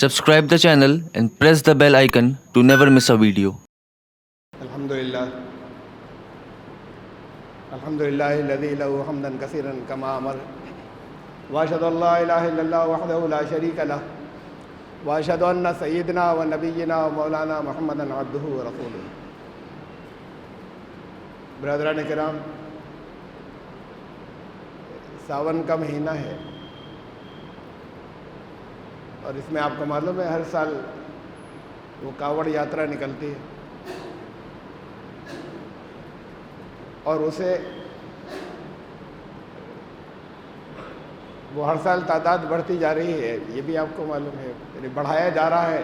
Subscribe the channel and press the bell icon to never miss a video. الحمدللہ الحمدللہ الذی له حمدا کثیرا کما امر واشهد ان لا الہ الا اللہ وحدہ لا شریک لہ واشهد ان سیدنا و نبینا و مولانا محمدا عبدہ و رسولہ. برادران کرام، ساون کا مہینہ ہے اور اس میں آپ کو معلوم ہے ہر سال وہ کاوڑ یاترا نکلتی ہے اور اسے وہ ہر سال تعداد بڑھتی جا رہی ہے، یہ بھی آپ کو معلوم ہے، یعنی بڑھایا جا رہا ہے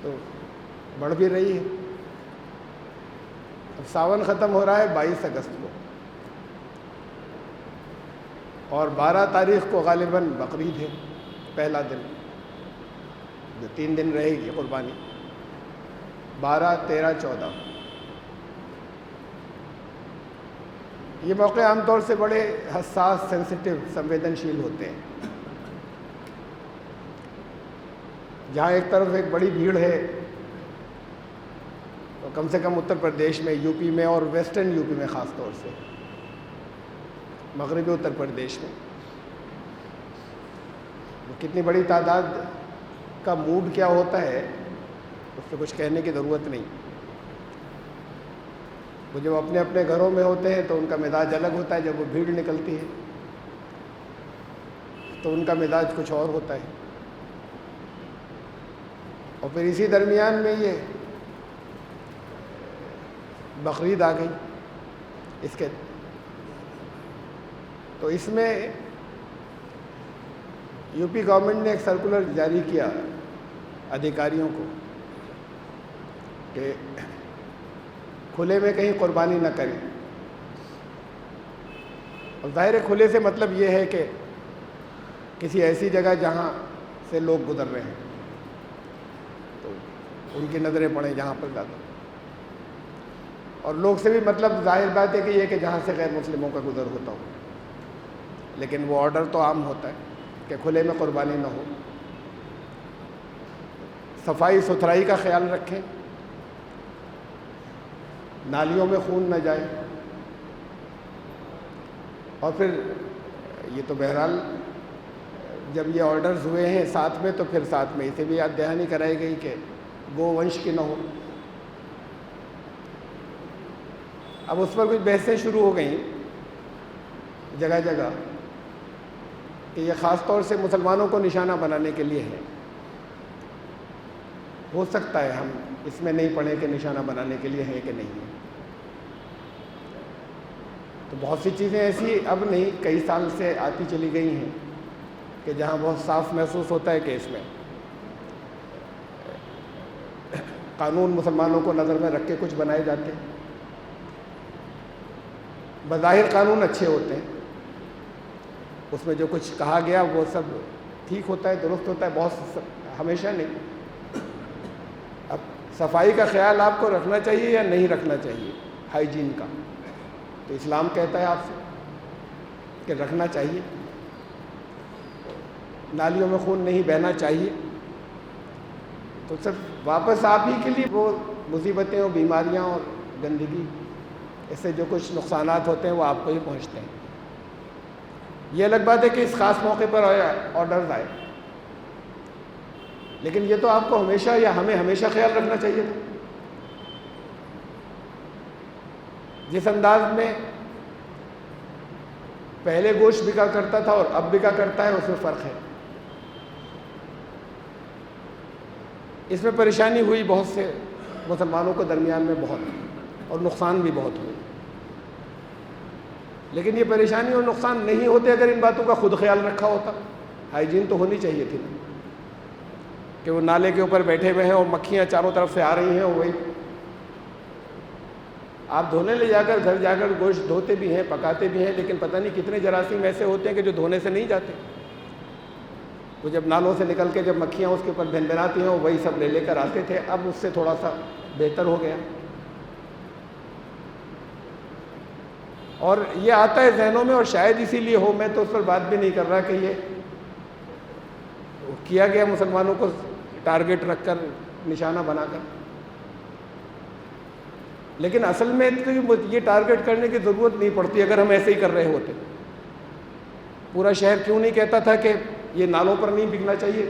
تو بڑھ بھی رہی ہے. اب ساون ختم ہو رہا ہے 22 اگست کو اور 12 تاریخ کو غالباً بقرعید ہے، پہلا دن جو 3 دن رہے گی قربانی، 12، 13، 14. یہ موقع عام طور سے بڑے حساس، سینسٹیو، سنویدنشیل ہوتے ہیں. جہاں ایک طرف ایک بڑی بھیڑ ہے تو کم سے کم اتر پردیش میں، یو پی میں اور ویسٹرن یو پی میں، خاص طور سے مغربی اتر پردیش میں کتنی بڑی تعداد کا موڈ کیا ہوتا ہے اس سے کچھ کہنے کی ضرورت نہیں. وہ جب اپنے اپنے گھروں میں ہوتے ہیں تو ان کا مزاج الگ ہوتا ہے، جب وہ بھیڑ نکلتی ہے تو ان کا مزاج کچھ اور ہوتا ہے. اور پھر اسی درمیان میں یہ بقرعید آ گئی اس کے، تو اس میں یو پی گورنمنٹ نے ایک سرکولر جاری کیا ادھیکاریوں کو کہ کھلے میں کہیں قربانی نہ کریں. اور ظاہر کھلے سے مطلب یہ ہے کہ کسی ایسی جگہ جہاں سے لوگ گزر رہے ہیں تو ان کی نظریں پڑیں جہاں پر زیادہ، اور لوگ سے بھی مطلب ظاہر بات ہے کہ یہ کہ جہاں سے غیر مسلموں کا گزر ہوتا ہو، لیکن وہ آرڈر تو عام ہوتا ہے کہ کھلے میں قربانی نہ ہو. صفائی ستھرائی کا خیال رکھیں، نالیوں میں خون نہ جائے. اور پھر یہ تو بہرحال جب یہ آرڈرز ہوئے ہیں ساتھ میں تو پھر ساتھ میں اسے بھی یاد دہانی کرائی گئی کہ گو ونش کی نہ ہو. اب اس پر کچھ بحثیں شروع ہو گئیں جگہ جگہ کہ یہ خاص طور سے مسلمانوں کو نشانہ بنانے کے لیے ہے. ہو سکتا ہے ہم اس میں نہیں پڑھیں کہ نشانہ بنانے کے لیے ہے کہ نہیں ہے. تو بہت سی چیزیں ایسی اب نہیں، کئی سال سے آتی چلی گئی ہیں کہ جہاں بہت صاف محسوس ہوتا ہے کہ اس میں قانون مسلمانوں کو نظر میں رکھ کے کچھ بنائے جاتے ہیں. بظاہر قانون اچھے ہوتے ہیں، اس میں جو کچھ کہا گیا وہ سب ٹھیک ہوتا ہے، درست ہوتا ہے، بہت ہمیشہ نہیں. اب صفائی کا خیال آپ کو رکھنا چاہیے یا نہیں رکھنا چاہیے، ہائیجین کا، تو اسلام کہتا ہے آپ سے کہ رکھنا چاہیے. نالیوں میں خون نہیں بہنا چاہیے. تو صرف واپس آپ ہی کے لیے وہ مصیبتیں اور بیماریاں اور گندگی، اس سے جو کچھ نقصانات ہوتے ہیں وہ آپ کو ہی پہنچتے ہیں. یہ الگ بات ہے کہ اس خاص موقع پر آرڈرز آئے، لیکن یہ تو آپ کو ہمیشہ یا ہمیں ہمیشہ خیال رکھنا چاہیے تھا. جس انداز میں پہلے گوشت بکا کرتا تھا اور اب بکا کرتا ہے اس میں فرق ہے. اس میں پریشانی ہوئی بہت سے مسلمانوں کو درمیان میں بہت، اور نقصان بھی بہت ہوئے. لیکن یہ پریشانی اور نقصان نہیں ہوتے اگر ان باتوں کا خود خیال رکھا ہوتا. ہائیجین تو ہونی چاہیے تھی کہ وہ نالے کے اوپر بیٹھے ہوئے ہیں اور مکھیاں چاروں طرف سے آ رہی ہیں، اور وہی آپ دھونے لے جا کر گھر جا کر گوشت دھوتے بھی ہیں، پکاتے بھی ہیں، لیکن پتہ نہیں کتنے جراثیم ایسے ہوتے ہیں کہ جو دھونے سے نہیں جاتے. وہ جب نالوں سے نکل کے جب مکھیاں اس کے اوپر بھنبھناتی ہیں، وہی سب لے لے کر آتے تھے. اب اس سے تھوڑا سا بہتر ہو گیا. اور یہ آتا ہے ذہنوں میں، اور شاید اسی لیے ہو، میں تو اس پر بات بھی نہیں کر رہا کہ یہ کیا گیا مسلمانوں کو ٹارگٹ رکھ کر، نشانہ بنا کر. لیکن اصل میں تو یہ ٹارگٹ کرنے کی ضرورت نہیں پڑتی اگر ہم ایسے ہی کر رہے ہوتے. پورا شہر کیوں نہیں کہتا تھا کہ یہ نالوں پر نہیں بکنا چاہیے؟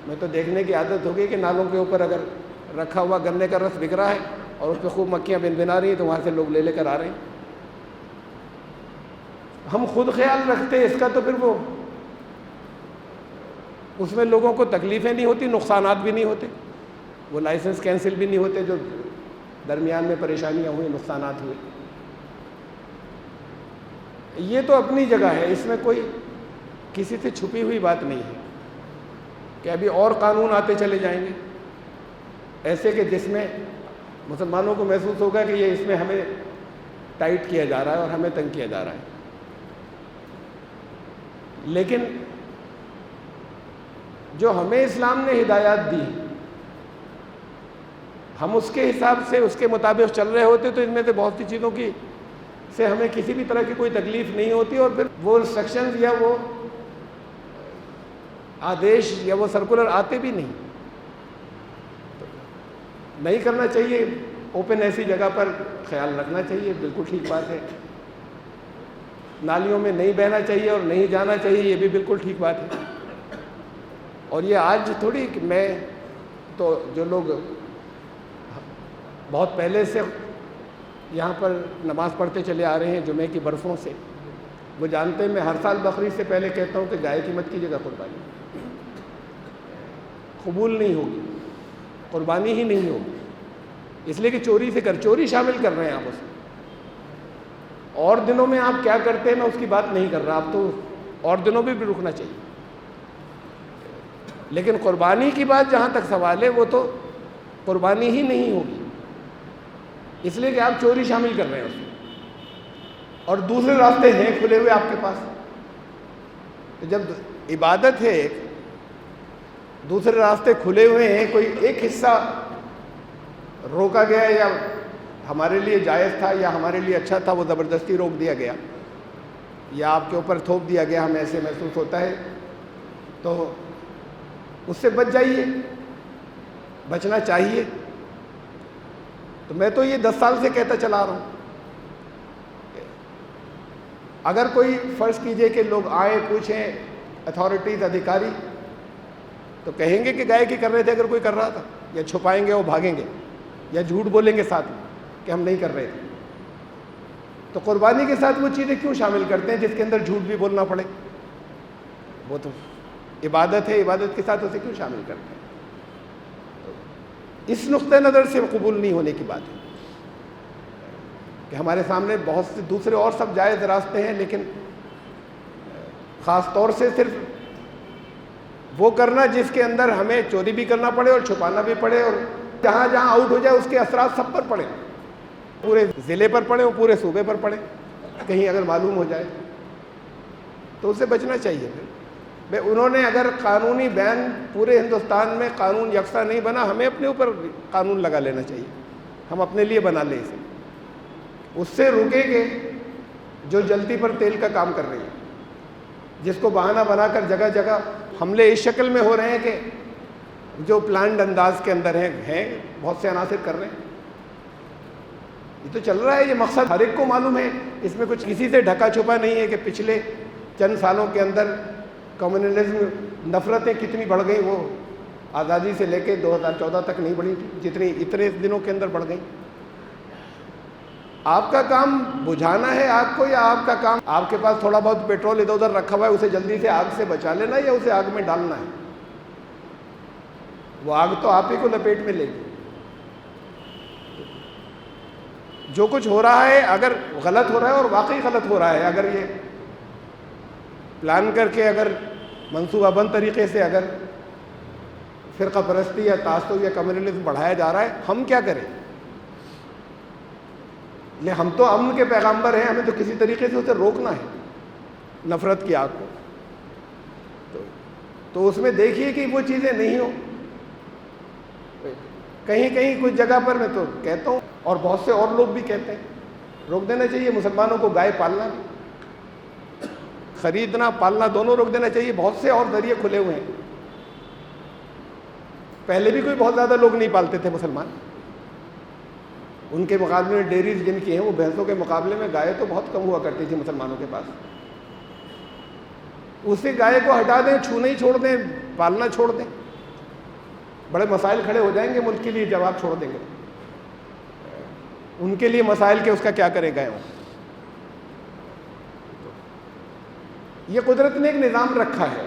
میں تو دیکھنے کی عادت ہو گئی کہ نالوں کے اوپر اگر رکھا ہوا گنے کا رس بک رہا ہے اور اس پہ خوب مکھیاں بن بنا رہی ہیں تو وہاں سے لوگ لے کر آ رہے ہیں. ہم خود خیال رکھتے اس کا تو پھر وہ اس میں لوگوں کو تکلیفیں نہیں ہوتی، نقصانات بھی نہیں ہوتے، وہ لائسنس کینسل بھی نہیں ہوتے جو درمیان میں پریشانیاں ہوئیں، نقصانات ہوئے. یہ تو اپنی جگہ ہے، اس میں کوئی کسی سے چھپی ہوئی بات نہیں ہے کہ ابھی اور قانون آتے چلے جائیں گے ایسے کہ جس میں مسلمانوں کو محسوس ہوگا کہ یہ اس میں ہمیں ٹائٹ کیا جا رہا ہے اور ہمیں تنگ کیا جا رہا ہے. لیکن جو ہمیں اسلام نے ہدایات دی ہم اس کے حساب سے اس کے مطابق چل رہے ہوتے تو ان میں سے بہت سی چیزوں کی سے ہمیں کسی بھی طرح کی کوئی تکلیف نہیں ہوتی، اور پھر وہ انسٹرکشنز یا وہ آدیش یا وہ سرکولر آتے بھی نہیں. نہیں کرنا چاہیے اوپن ایسی جگہ پر، خیال رکھنا چاہیے، بالکل ٹھیک بات ہے. نالیوں میں نہیں بہنا چاہیے اور نہیں جانا چاہیے، یہ بھی بالکل ٹھیک بات ہے. اور یہ آج تھوڑی کہ میں تو جو لوگ بہت پہلے سے یہاں پر نماز پڑھتے چلے آ رہے ہیں جمعے کی برسوں سے، وہ جانتے ہیں میں ہر سال بقرعید سے پہلے کہتا ہوں کہ گائے کی مت کیجیے گا قربانی، قبول نہیں ہوگی، قربانی ہی نہیں ہوگی. اس لیے کہ چوری شامل کر رہے ہیں آپ اس میں. اور دنوں میں آپ کیا کرتے ہیں میں اس کی بات نہیں کر رہا، آپ تو اور دنوں میں بھی رکنا چاہیے. لیکن قربانی کی بات جہاں تک سوال ہے وہ تو قربانی ہی نہیں ہوگی، اس لیے کہ آپ چوری شامل کر رہے ہیں اس میں. اور دوسرے راستے ہیں کھلے ہوئے آپ کے پاس. تو جب عبادت ہے دوسرے راستے کھلے ہوئے ہیں، کوئی ایک حصہ روکا گیا یا ہمارے لیے جائز تھا یا ہمارے لیے اچھا تھا وہ زبردستی روک دیا گیا یا آپ کے اوپر تھوپ دیا گیا، ہمیں ایسے محسوس ہوتا ہے، تو اس سے بچ جائیے، بچنا چاہیے. تو میں تو یہ 10 سال سے کہتا چلا رہا ہوں. اگر کوئی فرض کیجئے کہ لوگ آئیں پوچھیں اتھارٹیز ادھیکاری تو کہیں گے کہ گائے کی کر رہے تھے اگر کوئی کر رہا تھا، یا چھپائیں گے وہ بھاگیں گے یا جھوٹ بولیں گے ساتھ میں کہ ہم نہیں کر رہے تھے. تو قربانی کے ساتھ وہ چیزیں کیوں شامل کرتے ہیں جس کے اندر جھوٹ بھی بولنا پڑے؟ وہ تو عبادت ہے، عبادت کے ساتھ اسے کیوں شامل کرتے ہیں؟ اس نقطۂ نظر سے قبول نہیں ہونے کی بات ہے کہ ہمارے سامنے بہت سے دوسرے اور سب جائز راستے ہیں، لیکن خاص طور سے صرف وہ کرنا جس کے اندر ہمیں چوری بھی کرنا پڑے اور چھپانا بھی پڑے، اور جہاں جہاں آؤٹ ہو جائے اس کے اثرات سب پر پڑے، پورے ضلع پر پڑے اور پورے صوبے پر پڑے. کہیں اگر معلوم ہو جائے تو اسے بچنا چاہیے. پھر انہوں نے اگر قانونی بین پورے ہندوستان میں قانون یکساں نہیں بنا، ہمیں اپنے اوپر قانون لگا لینا چاہیے، ہم اپنے لیے بنا لیں اسے. اس سے روکیں گے جو جلتی پر تیل کا کام کر رہی ہے، جس کو بہانہ بنا کر جگہ جگہ حملے اس شکل میں ہو رہے ہیں کہ جو پلانڈ انداز کے اندر ہیں بہت سے عناصر کر رہے ہیں. یہ تو چل رہا ہے، یہ مقصد ہر ایک کو معلوم ہے، اس میں کچھ کسی سے ڈھکا چھپا نہیں ہے کہ پچھلے چند سالوں کے اندر کمیونزم نفرتیں کتنی بڑھ گئیں. وہ آزادی سے لے کے 2014 تک نہیں بڑھی جتنی اتنے دنوں کے اندر بڑھ گئیں. آپ کا کام بجھانا ہے آگ کو، یا آپ کا کام آپ کے پاس تھوڑا بہت پیٹرول ادھر ادھر رکھا ہوا ہے اسے جلدی سے آگ سے بچا لینا یا اسے آگ میں ڈالنا ہے؟ وہ آگ تو آپ ہی کو لپیٹ میں لے گی. جو کچھ ہو رہا ہے اگر غلط ہو رہا ہے اور واقعی غلط ہو رہا ہے، اگر یہ پلان کر کے اگر منصوبہ بند طریقے سے اگر فرقہ پرستی یا تعصب یا کمیونزم بڑھایا جا رہا ہے، ہم کیا کریں؟ ہم تو امن کے پیغامبر ہیں، ہمیں تو کسی طریقے سے اسے روکنا ہے نفرت کی آگ کو. تو اس میں دیکھیے کہ وہ چیزیں نہیں ہوں. کہیں کہیں کچھ جگہ پر میں تو کہتا ہوں اور بہت سے اور لوگ بھی کہتے ہیں روک دینا چاہیے مسلمانوں کو گائے پالنا. خریدنا پالنا دونوں روک دینا چاہیے. بہت سے اور ذریعے کھلے ہوئے ہیں. پہلے بھی کوئی بہت زیادہ لوگ نہیں پالتے تھے مسلمان. ان کے مقابلے میں ڈیریز جن کی ہیں وہ بھینسوں کے مقابلے میں گائے تو بہت کم ہوا کرتی تھی مسلمانوں کے پاس. اسی گائے کو ہٹا دیں, چھونا ہی چھوڑ دیں, پالنا چھوڑ دیں, بڑے مسائل کھڑے ہو جائیں گے ملک کے لیے جب آپ چھوڑ دیں گے. ان کے لیے مسائل کے اس کا کیا کرے گئے ہوں. یہ قدرت نے ایک نظام رکھا ہے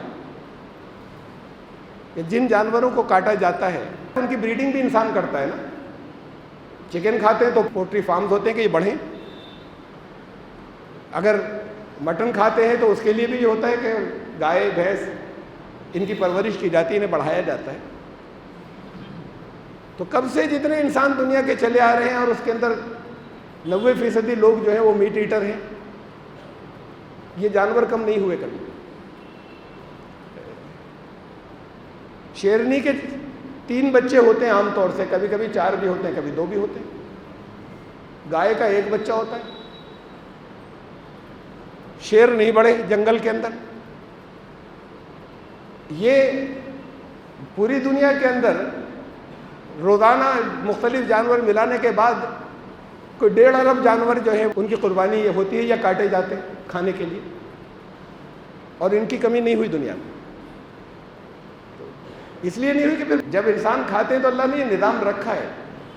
کہ جن جانوروں کو کاٹا جاتا ہے ان کی بریڈنگ بھی انسان کرتا ہے نا. چکن کھاتے ہیں تو پولٹری فارمز ہوتے ہیں کہ یہ بڑھیں. اگر مٹن کھاتے ہیں تو اس کے لیے بھی یہ ہوتا ہے کہ گائے بھینس ان کی پرورش کی جاتی ہے, انہیں بڑھایا جاتا ہے. تو کب سے جتنے انسان دنیا کے چلے آ رہے ہیں اور اس کے اندر 90% لوگ جو ہیں وہ میٹ ایٹر ہیں. یہ جانور کم نہیں ہوئے کبھی. شیرنی کے 3 بچے ہوتے ہیں عام طور سے, کبھی کبھی 4 بھی ہوتے ہیں, کبھی 2 بھی ہوتے ہیں. گائے کا 1 بچہ ہوتا ہے. شیر نہیں بڑھے جنگل کے اندر. یہ پوری دنیا کے اندر روزانہ مختلف جانور ملانے کے بعد کوئی 1.5 ارب جانور جو ہیں ان کی قربانی یہ ہوتی ہے یا کاٹے جاتے ہیں کھانے کے لیے, اور ان کی کمی نہیں ہوئی دنیا میں. اس لیے نہیں ہوئی کہ پھر جب انسان کھاتے ہیں تو اللہ نے یہ نظام رکھا ہے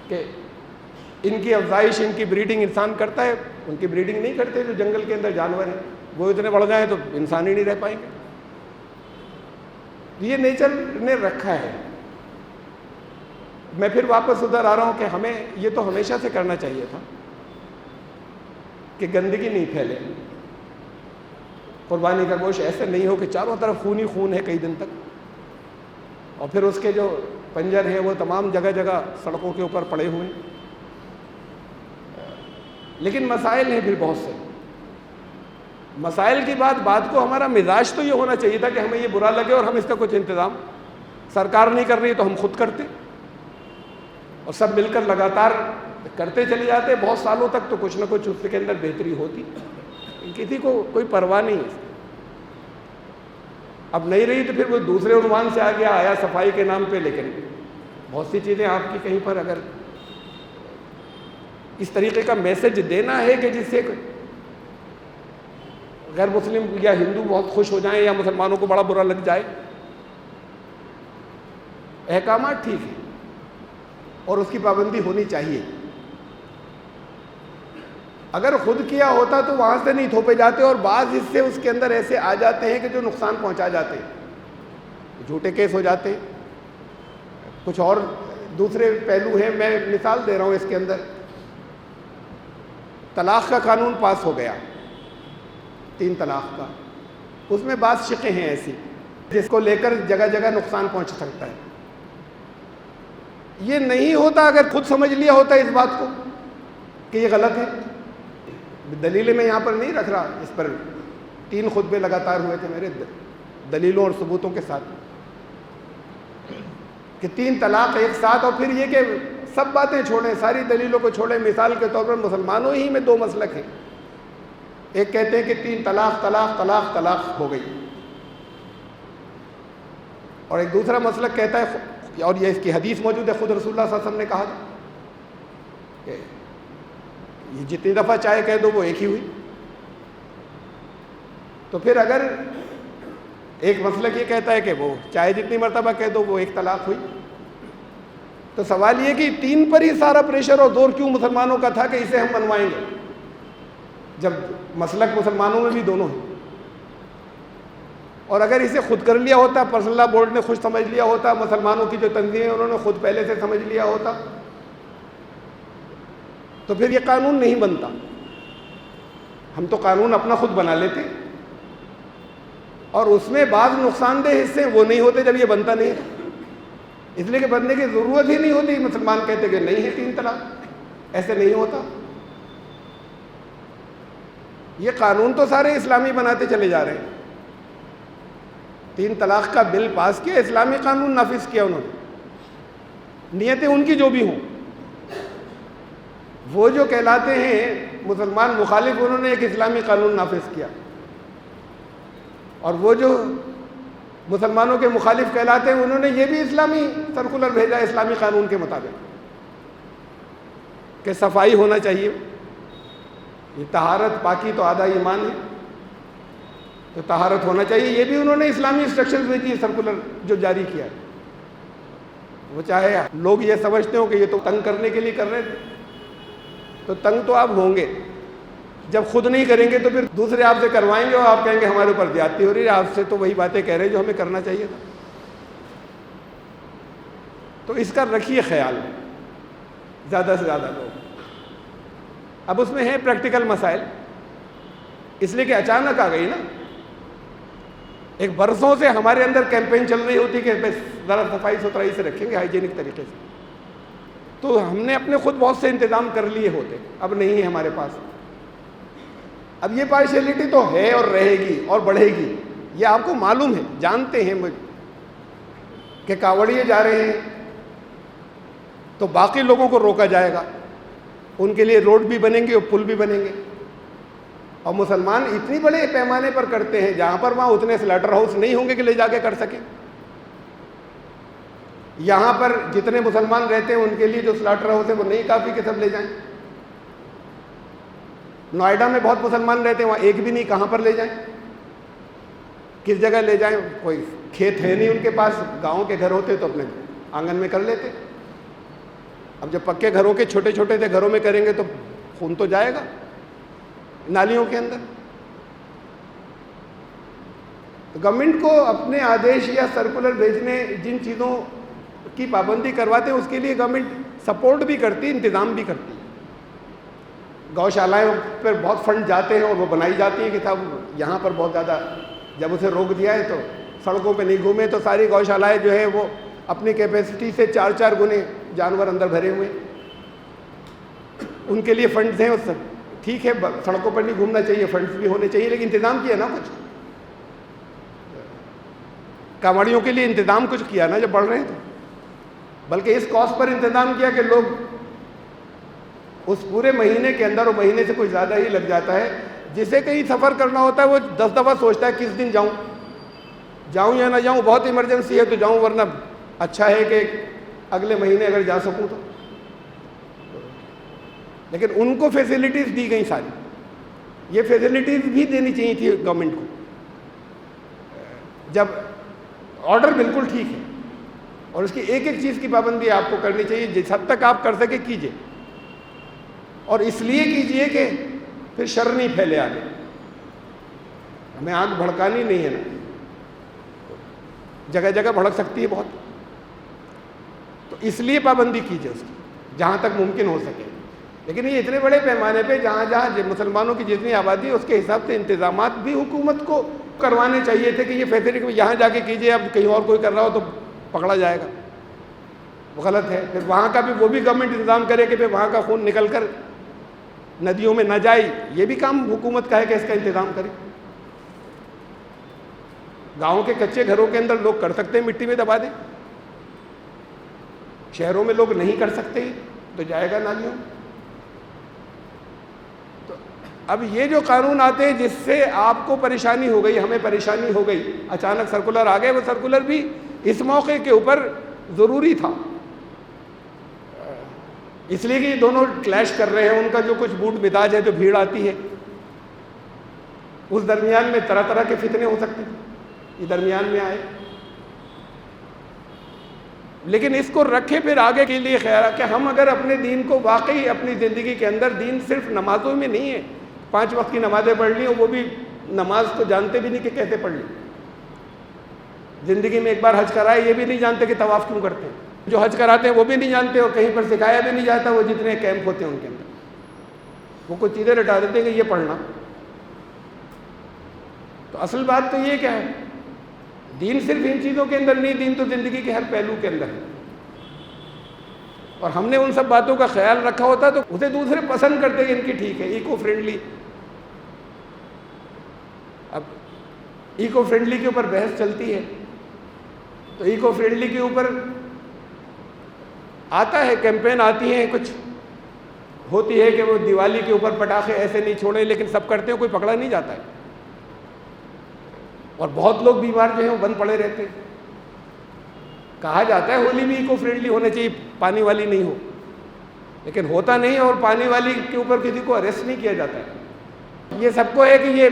کہ ان کی افزائش, ان کی بریڈنگ انسان کرتا ہے. ان کی بریڈنگ نہیں کرتے جو جنگل کے اندر جانور ہیں, وہ اتنے بڑھ جائیں تو انسان ہی نہیں رہ پائیں گے. یہ نیچر نے رکھا ہے. میں پھر واپس ادھر آ رہا ہوں کہ ہمیں یہ تو ہمیشہ سے کرنا چاہیے تھا کہ گندگی نہیں پھیلے. قربانی کا گوشت ایسے نہیں ہو کہ چاروں طرف خون ہی خون ہے کئی دن تک, اور پھر اس کے جو پنجر ہیں وہ تمام جگہ جگہ سڑکوں کے اوپر پڑے ہوئے. لیکن مسائل ہیں پھر بہت سے. مسائل کی بات کو ہمارا مزاج تو یہ ہونا چاہیے تھا کہ ہمیں یہ برا لگے اور ہم اس کا کچھ انتظام, سرکار نہیں کر رہی تو ہم خود کرتے, اور سب مل کر لگاتار کرتے چلے جاتے بہت سالوں تک, تو کچھ نہ کچھ اس کے اندر بہتری ہوتی. کسی کو کوئی پرواہ نہیں ہے. اب نہیں رہی تو پھر وہ دوسرے عنوان سے آیا صفائی کے نام پہ. لیکن بہت سی چیزیں آپ کی کہیں پر اگر اس طریقے کا میسج دینا ہے کہ جس سے غیر مسلم یا ہندو بہت خوش ہو جائیں یا مسلمانوں کو بڑا برا لگ جائے, احکامات ٹھیک ہیں اور اس کی پابندی ہونی چاہیے. اگر خود کیا ہوتا تو وہاں سے نہیں تھوپے جاتے, اور بعض حصے اس کے اندر ایسے آ جاتے ہیں کہ جو نقصان پہنچا جاتے ہیں, جھوٹے کیس ہو جاتے. کچھ اور دوسرے پہلو ہیں, میں مثال دے رہا ہوں. اس کے اندر طلاق کا قانون پاس ہو گیا, 3 طلاق کا. اس میں بعض شقیں ہیں ایسی جس کو لے کر جگہ جگہ نقصان پہنچ سکتا ہے. یہ نہیں ہوتا اگر خود سمجھ لیا ہوتا اس بات کو کہ یہ غلط ہے. دلیلیں میں یہاں پر نہیں رکھ رہا, اس پر 3 خطبے لگاتار ہوئے تھے میرے دلیلوں اور ثبوتوں کے ساتھ کہ 3 طلاق ایک ساتھ, اور پھر یہ کہ سب باتیں چھوڑیں, ساری دلیلوں کو چھوڑیں. مثال کے طور پر مسلمانوں ہی میں 2 مسلک ہیں. ایک کہتے ہیں کہ 3 طلاق طلاق طلاق طلاق ہو گئی, اور ایک دوسرا مسلک کہتا ہے, اور یہ اس کی حدیث موجود ہے, خود رسول اللہ صلی اللہ علیہ وسلم نے کہا کہ یہ جتنی دفعہ چاہے کہہ دو وہ ایک ہی ہوئی. تو پھر اگر ایک مسلک یہ کہتا ہے کہ وہ چاہے جتنی مرتبہ کہہ دو وہ 1 طلاق ہوئی, تو سوال یہ کہ 3 پر ہی سارا پریشر اور زور کیوں مسلمانوں کا تھا کہ اسے ہم منوائیں گے, جب مسلک مسلمانوں میں بھی دونوں ہیں. اور اگر اسے خود کر لیا ہوتا, پرسنل لا بورڈ نے خود سمجھ لیا ہوتا, مسلمانوں کی جو تنظیمیں انہوں نے خود پہلے سے سمجھ لیا ہوتا, تو پھر یہ قانون نہیں بنتا. ہم تو قانون اپنا خود بنا لیتے, اور اس میں بعض نقصان دہ حصے وہ نہیں ہوتے جب یہ بنتا نہیں تھا. اس لیے کہ بننے کی ضرورت ہی نہیں ہوتی. مسلمان کہتے کہ نہیں ہے 3 طلاق, ایسے نہیں ہوتا. یہ قانون تو سارے اسلامی بناتے چلے جا رہے ہیں. 3 طلاق کا بل پاس کیا, اسلامی قانون نافذ کیا انہوں نے. نیتیں ان کی جو بھی ہوں, وہ جو کہلاتے ہیں مسلمان مخالف, انہوں نے ایک اسلامی قانون نافذ کیا. اور وہ جو مسلمانوں کے مخالف کہلاتے ہیں انہوں نے یہ بھی اسلامی سرکولر بھیجا اسلامی قانون کے مطابق کہ صفائی ہونا چاہیے. یہ طہارت پاکی تو آدھا ایمان ہے, تو طہارت ہونا چاہیے. یہ بھی انہوں نے اسلامی انسٹرکشنز بھیجی ہے, سرکولر جو جاری کیا ہے. وہ چاہے لوگ یہ سمجھتے ہوں کہ یہ تو تنگ کرنے کے لیے کر رہے تھے, تو تنگ تو آپ ہوں گے. جب خود نہیں کریں گے تو پھر دوسرے آپ سے کروائیں گے اور آپ کہیں گے ہمارے اوپر زیادتی ہو رہی ہے, آپ سے تو وہی باتیں کہہ رہے ہیں جو ہمیں کرنا چاہیے تھا. تو اس کا رکھیے خیال زیادہ سے زیادہ لوگ. اب اس میں ہیں پریکٹیکل مسائل, اس لیے کہ اچانک آ گئی نا. ایک برسوں سے ہمارے اندر کیمپین چل رہی ہوتی کہ بس ذرا صفائی ستھرائی سے رکھیں گے, ہائیجینک طریقے سے. تو ہم نے اپنے خود بہت سے انتظام کر لیے ہوتے, اب نہیں ہے ہمارے پاس. اب یہ پارشیلٹی تو ہے اور رہے گی اور بڑھے گی, یہ آپ کو معلوم ہے, جانتے ہیں کہ کاوڑیے جا رہے ہیں تو باقی لوگوں کو روکا جائے گا, ان کے لیے روڈ بھی بنیں گے اور پل بھی بنیں گے. اور مسلمان اتنی بڑے پیمانے پر کرتے ہیں جہاں پر وہاں اتنے سلاٹر ہاؤس نہیں ہوں گے کہ لے جا کے کر سکیں. یہاں پر جتنے مسلمان رہتے ہیں ان کے لیے جو سلاٹر ہاؤس ہے وہ نہیں کافی کہ سب لے جائیں. نوئیڈا میں بہت مسلمان رہتے ہیں, وہاں ایک بھی نہیں, کہاں پر لے جائیں, کس جگہ لے جائیں؟ کوئی کھیت ہے نہیں ان کے پاس, گاؤں کے گھر ہوتے تو اپنے آنگن میں کر لیتے. اب جب پکے گھروں کے چھوٹے چھوٹے تھے گھروں میں کریں گے تو خون تو جائے گا نالیوں کے اندر. گورنمنٹ کو اپنے آدیش یا سرکولر بھیجنے جن چیزوں کی پابندی کرواتے ہیں اس کے لیے گورنمنٹ سپورٹ بھی کرتی, انتظام بھی کرتی. گوشالائیں پر بہت فنڈ جاتے ہیں اور وہ بنائی جاتی ہیں کہ صاحب یہاں پر بہت زیادہ, جب اسے روک دیا ہے تو سڑکوں پہ نہیں گھومے تو ساری گوشالائیں جو ہے وہ اپنی کیپیسٹی سے 4 گنے جانور اندر بھرے ہوئے, ان کے لیے فنڈز ہیں. اس ٹھیک ہے سڑکوں پر نہیں گھومنا چاہیے, فنڈز بھی ہونے چاہیے, لیکن انتظام کیا نا کچھ, کاوڑیوں کے لیے انتظام کچھ کیا نا جب بڑھ رہے ہیں تو. بلکہ اس کاسٹ پر انتظام کیا کہ لوگ اس پورے مہینے کے اندر, اور مہینے سے کچھ زیادہ ہی لگ جاتا ہے, جسے کہیں سفر کرنا ہوتا ہے وہ 10 دفعہ سوچتا ہے کس دن جاؤں یا نہ جاؤں, بہت ایمرجنسی ہے تو جاؤں, ورنہ اچھا ہے کہ اگلے مہینے اگر جا سکوں تو. لیکن ان کو فیسلٹیز دی گئیں ساری, یہ فیسلٹیز بھی دینی چاہیے تھی گورنمنٹ کو. جب آرڈر بالکل ٹھیک ہے اور اس کی ایک ایک چیز کی پابندی آپ کو کرنی چاہیے, جس حد تک آپ کر سکے کیجیے, اور اس لیے کیجیے کہ پھر شر نہیں پھیلے آگے. ہمیں آگ بھڑکانی نہیں ہے نا, جگہ جگہ بھڑک سکتی ہے بہت, تو اس لیے پابندی کیجیے اس کی جہاں تک ممکن ہو سکے. لیکن یہ اتنے بڑے پیمانے پہ جہاں جہاں مسلمانوں کی جتنی آبادی ہے اس کے حساب سے انتظامات بھی حکومت کو کروانے چاہیے تھے کہ یہ فیسلٹی یہاں جا کے کیجیے, اب کہیں اور کوئی کر رہا ہو تو پکڑا جائے گا, وہ غلط ہے. پھر وہاں کا بھی وہ بھی گورنمنٹ انتظام کرے کہ پھر وہاں کا خون نکل کر ندیوں میں نہ جائے, یہ بھی کام حکومت کا ہے کہ اس کا انتظام کرے. گاؤں کے کچے گھروں کے اندر لوگ کر سکتے ہیں مٹی میں دبا دیں, شہروں میں لوگ نہیں کر سکتے تو جائے گا نالیوں. تو اب یہ جو قانون آتے ہیں جس سے آپ کو پریشانی ہو گئی, ہمیں پریشانی ہو گئی, اچانک سرکولر آ گئے, وہ سرکولر بھی اس موقع کے اوپر ضروری تھا, اس لیے کہ یہ دونوں کلیش کر رہے ہیں. ان کا جو کچھ بوٹ مزاج ہے, جو بھیڑ آتی ہے, اس درمیان میں طرح طرح کے فتنے ہو سکتے ہیں, یہ درمیان میں آئے. لیکن اس کو رکھے پھر آگے کے لیے خیال کہ ہم اگر اپنے دین کو واقعی اپنی زندگی کے اندر, دین صرف نمازوں میں نہیں ہے, 5 وقت کی نمازیں پڑھ لی, وہ بھی نماز تو جانتے بھی نہیں کہ کیسے پڑھ لی. زندگی میں ایک بار حج کرائے, یہ بھی نہیں جانتے کہ طواف کیوں کرتے ہیں. جو حج کراتے ہیں وہ بھی نہیں جانتے, اور کہیں پر سکھایا بھی نہیں جاتا. وہ جتنے کیمپ ہوتے ہیں ان کے اندر وہ کچھ چیزیں رٹا دیتے ہیں کہ یہ پڑھنا. تو اصل بات تو یہ کیا ہے, دین صرف ان چیزوں کے اندر نہیں, دین تو زندگی کے ہر پہلو کے اندر ہے. اور ہم نے ان سب باتوں کا خیال رکھا ہوتا تو اسے دوسرے پسند کرتے کہ ان کی ٹھیک ہے, ایکو فرینڈلی. اب ایکو فرینڈلی کے اوپر بحث چلتی ہے, تو ایکو فرینڈلی کے اوپر آتا ہے, کیمپین آتی ہیں, کچھ ہوتی ہے کہ وہ دیوالی کے اوپر پٹاخے ایسے نہیں چھوڑیں, لیکن سب کرتے ہیں, کوئی پکڑا نہیں جاتا ہے. اور بہت لوگ بیمار جو ہیں وہ بند پڑے رہتے ہیں. کہا جاتا ہے ہولی بھی ایکو فرینڈلی ہونا چاہیے, پانی والی نہیں ہو, لیکن ہوتا نہیں ہے, اور پانی والی کے اوپر کسی کو اریسٹ نہیں کیا جاتا ہے. یہ سب کو ہے کہ یہ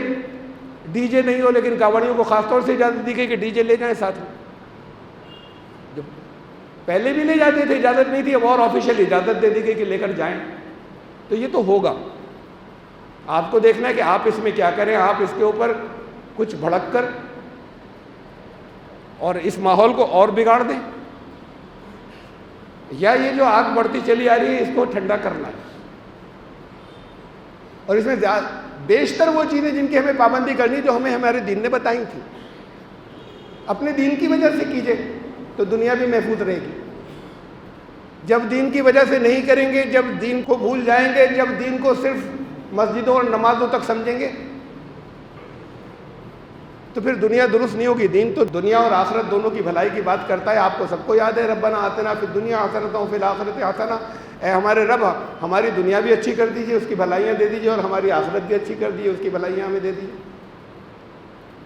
ڈی جے نہیں ہو, لیکن کاوڑیوں کو خاص طور سے اجازت دی گئی کہ ڈی جے لے جائیں ساتھ میں. جو پہلے بھی لے جاتے تھے اجازت نہیں تھی, اب اور آفیشیل اجازت دے دی گئی کہ لے کر جائیں. تو یہ تو ہوگا, آپ کو دیکھنا ہے کہ آپ اس میں کیا کریں. آپ اس کے اوپر کچھ بھڑک کر اور اس ماحول کو اور بگاڑ دیں, یا یہ جو آگ بڑھتی چلی آ رہی ہے اس کو ٹھنڈا کرنا ہے. اور اس میں بیشتر وہ چیزیں جن کی ہمیں پابندی کرنی جو ہمیں ہمارے دین نے بتائی تھی, اپنے دین کی وجہ سے کیجئے تو دنیا بھی محفوظ رہے گی. جب دین کی وجہ سے نہیں کریں گے, جب دین کو بھول جائیں گے, جب دین کو صرف مسجدوں اور نمازوں تک سمجھیں گے, تو پھر دنیا درست نہیں ہوگی. دین تو دنیا اور آخرت دونوں کی بھلائی کی بات کرتا ہے. آپ کو سب کو یاد ہے, ربنا آتنا فی الدنیا حسنۃ وفی الآخرۃ حسنہ, اے ہمارے رب ہماری دنیا بھی اچھی کر دیجیے, اس کی بھلائیاں دے دیجیے, اور ہماری آخرت بھی اچھی کر دیجیے, اس کی بھلائیاں ہمیں دے دیجیے.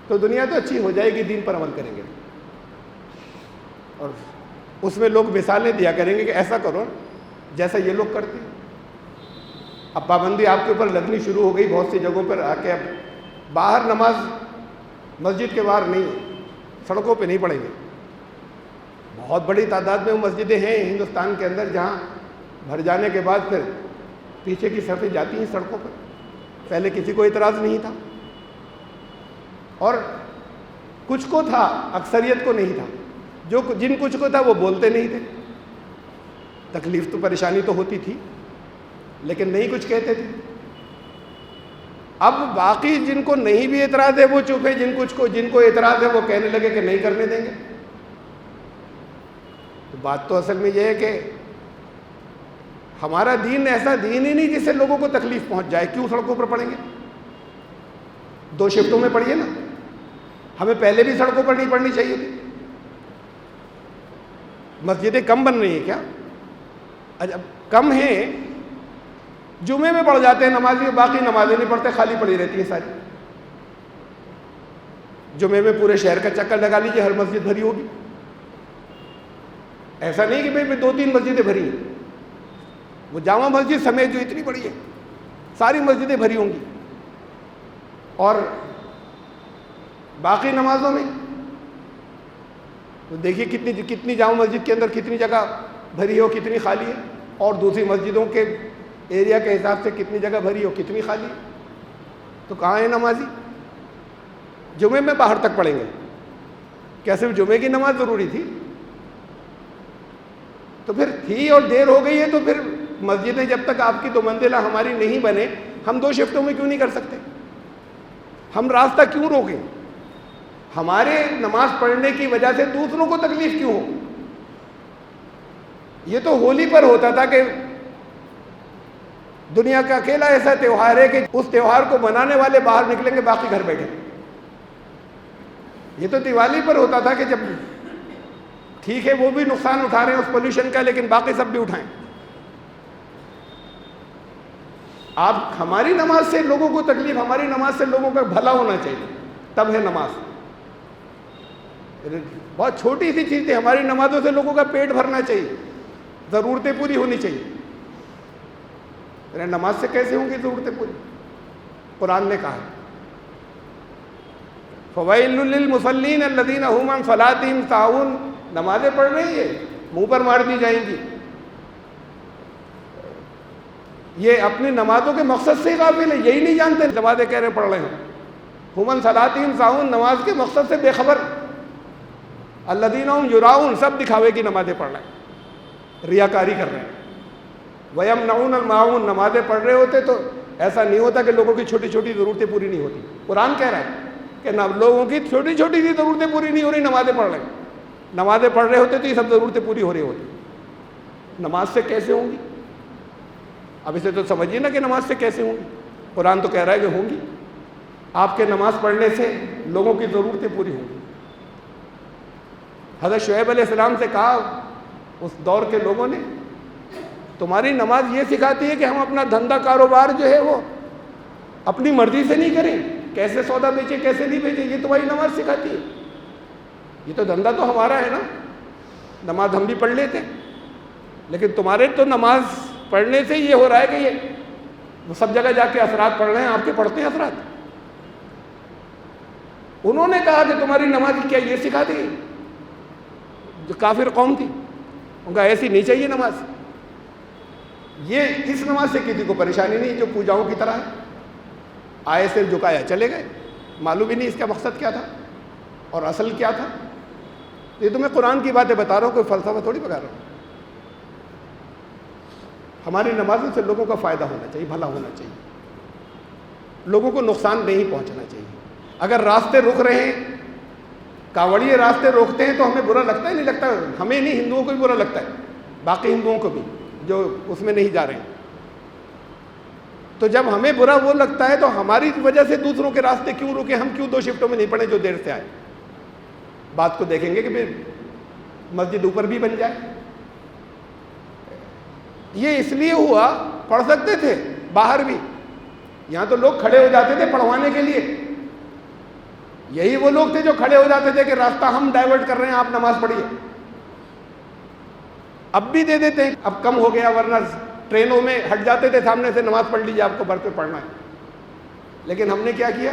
تو دنیا تو اچھی ہو جائے گی, دین پر عمل کریں گے. اور اس میں لوگ مثالیں دیا کریں گے کہ ایسا کرو جیسا یہ لوگ کرتے ہیں. اب پابندی آپ کے اوپر لگنی شروع ہو گئی بہت سی جگہوں پر آ کے. اب باہر نماز مسجد کے باہر نہیں, سڑکوں پہ نہیں پڑھیں گے. بہت بڑی تعداد میں وہ مسجدیں ہیں ہندوستان کے اندر جہاں بھر جانے کے بعد پھر پیچھے کی صفیں جاتی ہیں سڑکوں پر. پہلے کسی کو اعتراض نہیں تھا, اور کچھ کو تھا, اکثریت کو نہیں تھا. جن کچھ کو تھا وہ بولتے نہیں تھے. تکلیف تو پریشانی تو ہوتی تھی, لیکن نہیں کچھ کہتے تھے. اب باقی جن کو نہیں بھی اعتراض ہے وہ چپ ہے, جن کو اعتراض ہے وہ کہنے لگے کہ نہیں کرنے دیں گے. تو بات تو اصل میں یہ ہے کہ ہمارا دین ایسا دین ہی نہیں جس سے لوگوں کو تکلیف پہنچ جائے. کیوں سڑکوں پر پڑیں گے؟ 2 شفٹوں میں پڑھیے نا. ہمیں پہلے بھی سڑکوں پر نہیں پڑھنی چاہیے تھی. مسجدیں کم بن رہی ہیں کیا؟ اچھا کم ہیں, جمعے میں پڑھ جاتے ہیں نمازی, باقی نمازیں نہیں پڑھتے, خالی پڑی رہتی ہیں ساری. جمعے میں پورے شہر کا چکر لگا لیجیے, ہر مسجد بھری ہوگی. ایسا نہیں کہ بھئی 2-3 مسجدیں بھری ہیں. وہ جامع مسجد سمیت جو اتنی بڑی ہے, ساری مسجدیں بھری ہوں گی. اور باقی نمازوں میں تو دیکھیے کتنی جامع مسجد کے اندر کتنی جگہ بھری ہو, کتنی خالی ہے, اور دوسری مسجدوں کے ایریا کے حساب سے کتنی جگہ بھری ہو, کتنی خالی ہے. تو کہاں ہے نمازی؟ جمعے میں باہر تک پڑھیں گے. کیا صرف جمعے کی نماز ضروری تھی؟ تو پھر تھی اور دیر ہو گئی ہے, تو پھر مسجدیں جب تک آپ کی 2 منزلہ ہماری نہیں بنے, ہم 2 شفٹوں میں کیوں نہیں کر سکتے؟ ہم راستہ کیوں روکیں؟ ہمارے نماز پڑھنے کی وجہ سے دوسروں کو تکلیف کیوں ہو؟ یہ تو ہولی پر ہوتا تھا کہ دنیا کا اکیلا ایسا تہوار ہے کہ اس تہوار کو منانے والے باہر نکلیں گے, باقی گھر بیٹھے. یہ تو دیوالی پر ہوتا تھا کہ جب ٹھیک ہے وہ بھی نقصان اٹھا رہے ہیں اس پولیوشن کا, لیکن باقی سب بھی اٹھائیں. آپ ہماری نماز سے لوگوں کو تکلیف, ہماری نماز سے لوگوں کا بھلا ہونا چاہیے, تب ہے نماز. بہت چھوٹی سی چیز تھی, ہماری نمازوں سے لوگوں کا پیٹ بھرنا چاہیے, ضرورتیں پوری ہونی چاہیے. نماز سے کیسے ہوں گی ضرورتیں پوری؟ قرآن نے کہا ہے فَوَيْلٌ لِّلْمُصَلِّينَ الَّذِينَ هُمْ عَنْ صَلَاتِهِمْ سَاهُونَ. نمازیں پڑھ رہی ہے, منہ پر مار دی جائیں گی. یہ اپنی نمازوں کے مقصد سے غافل ہے, یہی نہیں جانتے نمازیں کہہ رہے پڑھ رہے ہیں. هُمْ عَنْ صَلَاتِهِمْ سَاهُونَ, نماز کے مقصد سے بے خبر. الَّذِينَ هُمْ يُرَاءُونَ, سب دکھاوے کی نمازیں پڑھ رہے ہیں, ریاکاری کر رہے ہیں. وَيَمْنَعُونَ الْمَاعُونَ, نمازیں پڑھ رہے ہوتے تو ایسا نہیں ہوتا کہ لوگوں کی چھوٹی چھوٹی ضرورتیں پوری نہیں ہوتی. قرآن کہہ رہا ہے کہ لوگوں کی چھوٹی چھوٹی سی ضرورتیں پوری نہیں ہو رہی, نمازیں پڑھ رہے ہیں. نمازیں پڑھ رہے ہوتے تو یہ سب ضرورتیں پوری ہو رہی ہوتی. نماز سے کیسے ہوں گی؟ اب اسے تو سمجھیے نا کہ نماز سے کیسے ہوں گی. قرآن تو کہہ رہا ہے کہ ہوں گی. آپ کے نماز پڑھنے سے لوگوں کی ضرورتیں پوری ہوں گی. حضرت شعیب علیہ السلام سے کہا اس دور کے لوگوں نے, تمہاری نماز یہ سکھاتی ہے کہ ہم اپنا دھندا کاروبار جو ہے وہ اپنی مرضی سے نہیں کریں, کیسے سودا بیچے کیسے نہیں بیچے یہ تمہاری نماز سکھاتی ہے. یہ تو دھندا تو ہمارا ہے نا, نماز ہم بھی پڑھ لیتے, لیکن تمہارے تو نماز پڑھنے سے یہ ہو رہا ہے کہ یہ وہ سب جگہ جا کے اثرات پڑھ رہے ہیں, آپ کے پڑھتے ہیں اثرات. انہوں نے کہا کہ تمہاری نماز کیا یہ سکھا دی, جو کافر قوم تھی ان کا ایسی نہیں چاہیے نماز. یہ اس نماز سے کسی کو پریشانی نہیں جو پوجاؤں کی طرح ہے, آئے سر جھکایا چلے گئے, معلوم ہی نہیں اس کا مقصد کیا تھا اور اصل کیا تھا. یہ تو میں قرآن کی باتیں بتا رہا ہوں, کوئی فلسفہ تھوڑی بتا رہا ہوں. ہماری نمازوں سے لوگوں کا فائدہ ہونا چاہیے, بھلا ہونا چاہیے, لوگوں کو نقصان نہیں پہنچنا چاہیے. اگر راستے رک رہے ہیں, کانوڑیے راستے روکتے ہیں تو ہمیں برا لگتا ہے نہیں لگتا؟ ہمیں نہیں, ہندوؤں کو بھی برا لگتا ہے, باقی ہندوؤں کو بھی جو اس میں نہیں جا رہے ہیں. تو جب ہمیں برا وہ لگتا ہے تو ہماری وجہ سے دوسروں کے راستے کیوں رکے, ہم کیوں 2 شفٹوں میں نہیں پڑھیں جو دیر سے آئے. بات کو دیکھیں گے کہ پھر مسجد اوپر بھی بن جائے. یہ اس لیے ہوا, پڑھ سکتے تھے باہر بھی, یہاں تو لوگ کھڑے ہو جاتے تھے پڑھوانے کے لیے. یہی وہ لوگ تھے جو کھڑے ہو جاتے تھے کہ راستہ ہم ڈائیورٹ کر رہے ہیں, آپ نماز پڑھیے. اب بھی دے دیتے ہیں, اب کم ہو گیا, ورنہ ٹرینوں میں ہٹ جاتے تھے سامنے سے, نماز پڑھ لیجیے آپ کو برتھ پہ پڑھنا ہے. لیکن ہم نے کیا کیا,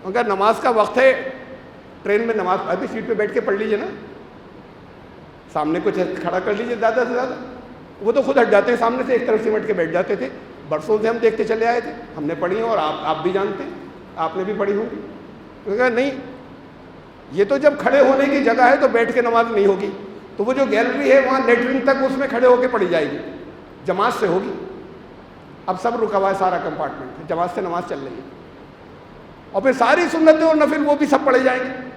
اگر نماز کا وقت ہے ٹرین میں نماز ابھی سیٹ پہ بیٹھ کے پڑھ لیجیے نا, سامنے کچھ کھڑا کر لیجیے زیادہ سے زیادہ. وہ تو خود ہٹ جاتے ہیں سامنے سے, ایک طرف سمٹ کے بیٹھ جاتے تھے. برسوں سے ہم دیکھتے چلے آئے تھے, ہم نے پڑھی ہیں اور آپ بھی جانتے ہیں, آپ نے بھی پڑھی ہوگی. کہا نہیں, یہ تو جب کھڑے ہونے کی جگہ ہے تو بیٹھ کے نماز نہیں ہوگی. تو وہ جو گیلری ہے وہاں لیٹرنگ تک اس میں کھڑے ہو کے پڑھی جائے گی, جماعت سے ہوگی. اب سب رکا ہوا ہے سارا کمپارٹمنٹ, جماعت سے نماز چل رہی ہے, اور پھر ساری سنتیں اور نفل وہ بھی سب پڑھے جائیں گے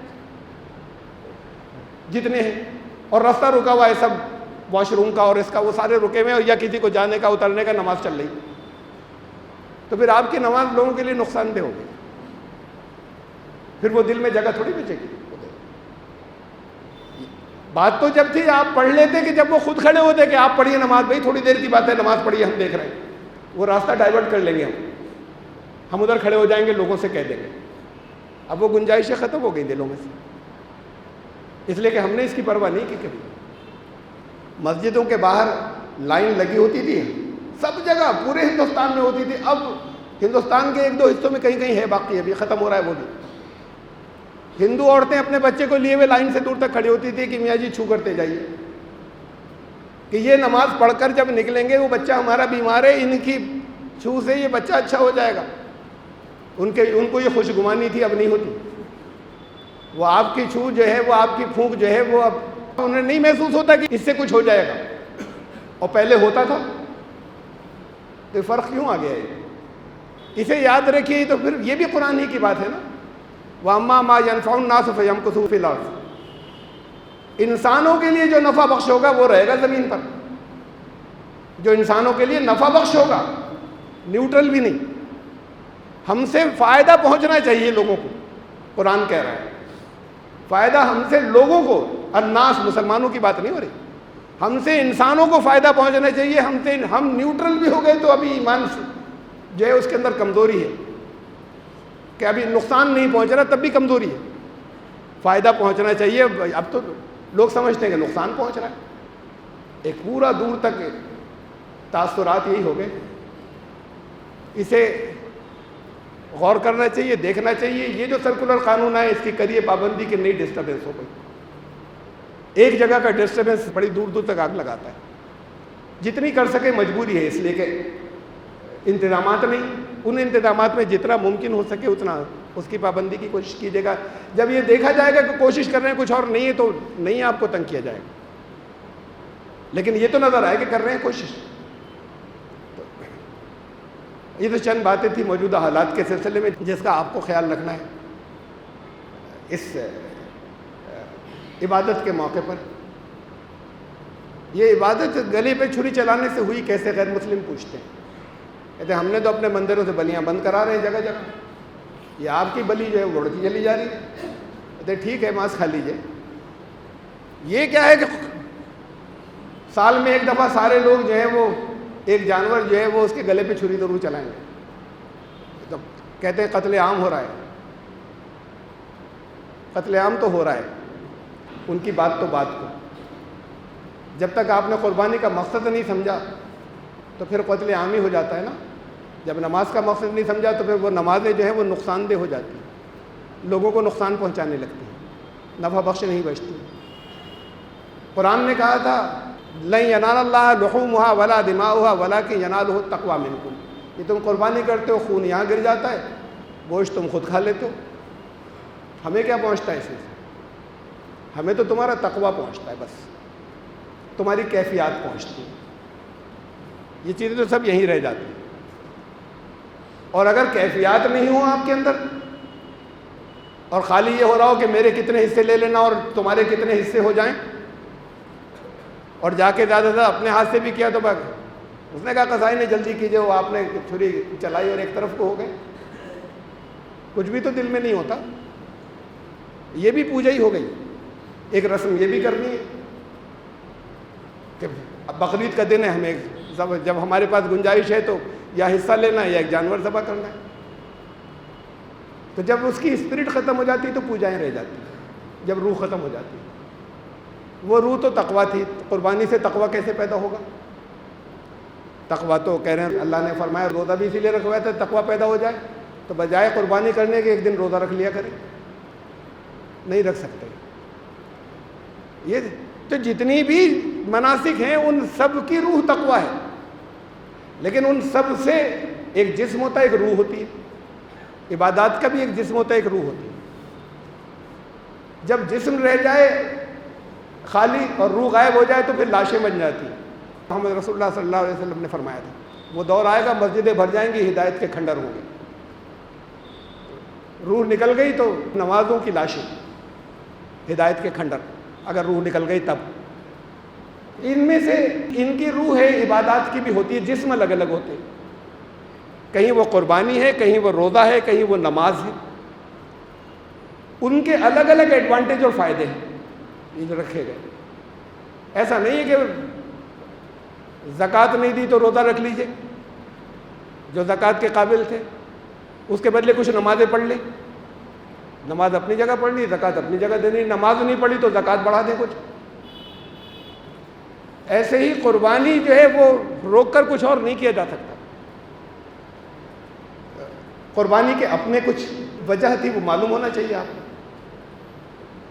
جتنے ہیں. اور راستہ رکا ہوا ہے سب, واش روم کا اور اس کا, وہ سارے رکے ہوئے ہیں, یا کسی کو جانے کا اترنے کا, نماز چل رہی. تو پھر آپ کی نماز لوگوں کے لیے نقصان دہ ہوگی. پھر وہ دل میں جگہ تھوڑی بچے گی. بات تو جب تھی آپ پڑھ لیتے کہ جب وہ خود کھڑے ہوتے کہ آپ پڑھیے نماز, بھائی تھوڑی دیر کی بات ہے, نماز پڑھیے, ہم دیکھ رہے ہیں. وہ راستہ ڈائیورٹ کر لیں گے, ہم ادھر کھڑے ہو جائیں گے, لوگوں سے کہہ دیں گے. اب وہ گنجائشیں ختم ہو گئی دلوں میں سے, اس لیے کہ ہم نے اس کی پرواہ نہیں کی کبھی. مسجدوں کے باہر لائن لگی ہوتی تھی سب جگہ, پورے ہندوستان میں ہوتی تھی. اب ہندوستان کے 1-2 حصوں میں کہیں کہیں ہے, باقی ابھی ختم ہو رہا ہے وہ بھی. ہندو عورتیں اپنے بچے کو لیے ہوئے لائن سے دور تک کھڑی ہوتی تھی کہ میاں جی چھو کرتے جائیے, کہ یہ نماز پڑھ کر جب نکلیں گے, وہ بچہ ہمارا بیمار ہے, ان کی چھو سے یہ بچہ اچھا ہو جائے گا. ان کو یہ خوشگمانی تھی, اب نہیں ہوتی. وہ آپ کی چھو جو ہے, وہ آپ کی پھونک جو ہے, وہ اب انہیں نہیں محسوس ہوتا کہ اس سے کچھ ہو جائے گا, اور پہلے ہوتا تھا. تو فرق کیوں آ گیا ہے؟ اسے یاد رکھیے. تو پھر یہ بھی قرآن ہی کی بات ہے نا, وَأَمَّا مَا يَنْفَعُ النَّاسَ فَيَمْكُثُ فِي الْأَرْضِ. انسانوں کے لیے جو نفع بخش ہوگا وہ رہے گا زمین پر. جو انسانوں کے لیے نفع بخش ہوگا, نیوٹرل بھی نہیں. ہم سے فائدہ پہنچنا چاہیے لوگوں کو, قرآن کہہ رہا ہے. فائدہ ہم سے لوگوں کو, الناس مسلمانوں کی بات نہیں ہو رہی, ہم سے انسانوں کو فائدہ پہنچنا چاہیے. ہم نیوٹرل بھی ہو گئے تو ابھی ایمان جو ہے اس کے اندر کمزوری ہے, کہ ابھی نقصان نہیں پہنچ رہا, تب بھی کمزوری ہے. فائدہ پہنچنا چاہیے. اب تو لوگ سمجھتے ہیں کہ نقصان پہنچ رہا ہے. ایک پورا دور تک تاثرات یہی ہو گئے. اسے غور کرنا چاہیے, دیکھنا چاہیے. یہ جو سرکولر قانون ہے اس کی کریے پابندی کہ نہیں ڈسٹربنس ہو گئی. ایک جگہ کا ڈسٹربنس بڑی دور دور تک آگ لگاتا ہے. جتنی کر سکے مجبوری ہے, اس لیے کہ انتظامات نہیں. ان انتظامات میں جتنا ممکن ہو سکے اتنا اس کی پابندی کی کوشش کیجیے گا. جب یہ دیکھا جائے گا کہ کوشش کر رہے ہیں کچھ اور نہیں ہے, تو نہیں آپ کو تنگ کیا جائے گا. لیکن یہ تو نظر آئے کہ کر رہے ہیں کوشش. یہ تو چند باتیں تھیں موجودہ حالات کے سلسلے میں جس کا آپ کو خیال رکھنا ہے اس عبادت کے موقع پر. یہ عبادت گلے پہ چھری چلانے سے ہوئی کیسے؟ غیر مسلم پوچھتے ہیں. کہتے ہیں ہم نے تو اپنے مندروں سے بلیاں بند کرا رہے ہیں جگہ جگہ, یہ آپ کی بلی جو ہے وہ اڑتی چلی جا رہی ہے. کہتے ہیں ٹھیک ہے ماس کھا لیجیے. یہ کیا ہے کہ سال میں ایک دفعہ سارے لوگ جو ہے وہ ایک جانور جو ہے وہ اس کے گلے پہ چھری ضرور چلائیں گے. تو کہتے ہیں قتل عام ہو رہا ہے. قتل عام تو ہو رہا ہے, ان کی بات تو بات کو. جب تک آپ نے قربانی کا مقصد نہیں سمجھا تو پھر قتل عام ہی ہو جاتا ہے نا. جب نماز کا مقصد نہیں سمجھا تو پھر وہ نمازیں جو ہیں وہ نقصان دہ ہو جاتی ہیں, لوگوں کو نقصان پہنچانے لگتی ہیں, نفع بخش نہیں بچتی. قرآن نے کہا تھا لن ینال اللہ لحومها ولا دماؤها ولکن ینالہ التقوی منکم, یہ تم قربانی کرتے ہو خون یہاں گر جاتا ہے, گوشت تم خود کھا لیتے ہو, ہمیں کیا پہنچتا ہے اس سے؟ ہمیں تو تمہارا تقوی پہنچتا ہے, بس تمہاری کیفیات پہنچتی ہیں. یہ چیزیں تو سب یہیں رہ جاتی ہیں. اور اگر کیفیات نہیں ہوں آپ کے اندر اور خالی یہ ہو رہا ہو کہ میرے کتنے حصے لے لینا اور تمہارے کتنے حصے ہو جائیں, اور جا کے زیادہ زیادہ اپنے ہاتھ سے بھی کیا تو بس اس نے کہا قصائی نے جلدی کیجیے, وہ آپ نے چھری چلائی اور ایک طرف کو ہو گئے, کچھ بھی تو دل میں نہیں ہوتا. یہ بھی پوجا ہی ہو گئی. ایک رسم یہ بھی کرنی ہے کہ اب بقرعید کا دن ہے, ہمیں جب ہمارے پاس گنجائش ہے تو یا حصہ لینا ہے یا ایک جانور ذبح کرنا ہے. تو جب اس کی اسپرٹ ختم ہو جاتی ہے تو پوجائیں رہ جاتی ہیں. جب روح ختم ہو جاتی ہے, وہ روح تو تقویٰ تھی. قربانی سے تقویٰ کیسے پیدا ہوگا؟ تقویٰ تو کہہ رہے ہیں اللہ نے فرمایا روزہ بھی اسی لیے رکھوایا تھا تقویٰ پیدا ہو جائے, تو بجائے قربانی کرنے کے ایک دن روزہ رکھ لیا کریں. نہیں رکھ سکتے. یہ تو جتنی بھی مناسک ہیں ان سب کی روح تقویٰ ہے, لیکن ان سب سے ایک جسم ہوتا ہے, ایک روح ہوتی ہے. عبادات کا بھی ایک جسم ہوتا ہے, ایک روح ہوتی ہے. جب جسم رہ جائے خالی اور روح غائب ہو جائے تو پھر لاشیں بن جاتی ہیں. محمد رسول اللہ صلی اللہ علیہ وسلم نے فرمایا تھا وہ دور آئے گا مسجدیں بھر جائیں گی, ہدایت کے کھنڈر ہوں گے. روح نکل گئی تو نمازوں کی لاشیں, ہدایت کے کھنڈر. اگر روح نکل گئی تب ان میں سے ان کی روح ہے, عبادات کی بھی ہوتی ہے, جسم الگ الگ ہوتے ہیں. کہیں وہ قربانی ہے, کہیں وہ روزہ ہے, کہیں وہ نماز ہے. ان کے الگ الگ ایڈوانٹیج اور فائدے ہیں یہ جو رکھے گئے. ایسا نہیں ہے کہ زکوٰۃ نہیں دی تو روزہ رکھ لیجئے, جو زکوٰۃ کے قابل تھے اس کے بدلے کچھ نمازیں پڑھ لیں. نماز اپنی جگہ پڑھنی, زکوٰۃ اپنی جگہ دینی. نماز نہیں پڑھی تو زکوٰۃ بڑھا دیں کچھ. ایسے ہی قربانی جو ہے وہ روک کر کچھ اور نہیں کیا جا سکتا. قربانی کے اپنے کچھ وجہ تھی, وہ معلوم ہونا چاہیے آپ کو.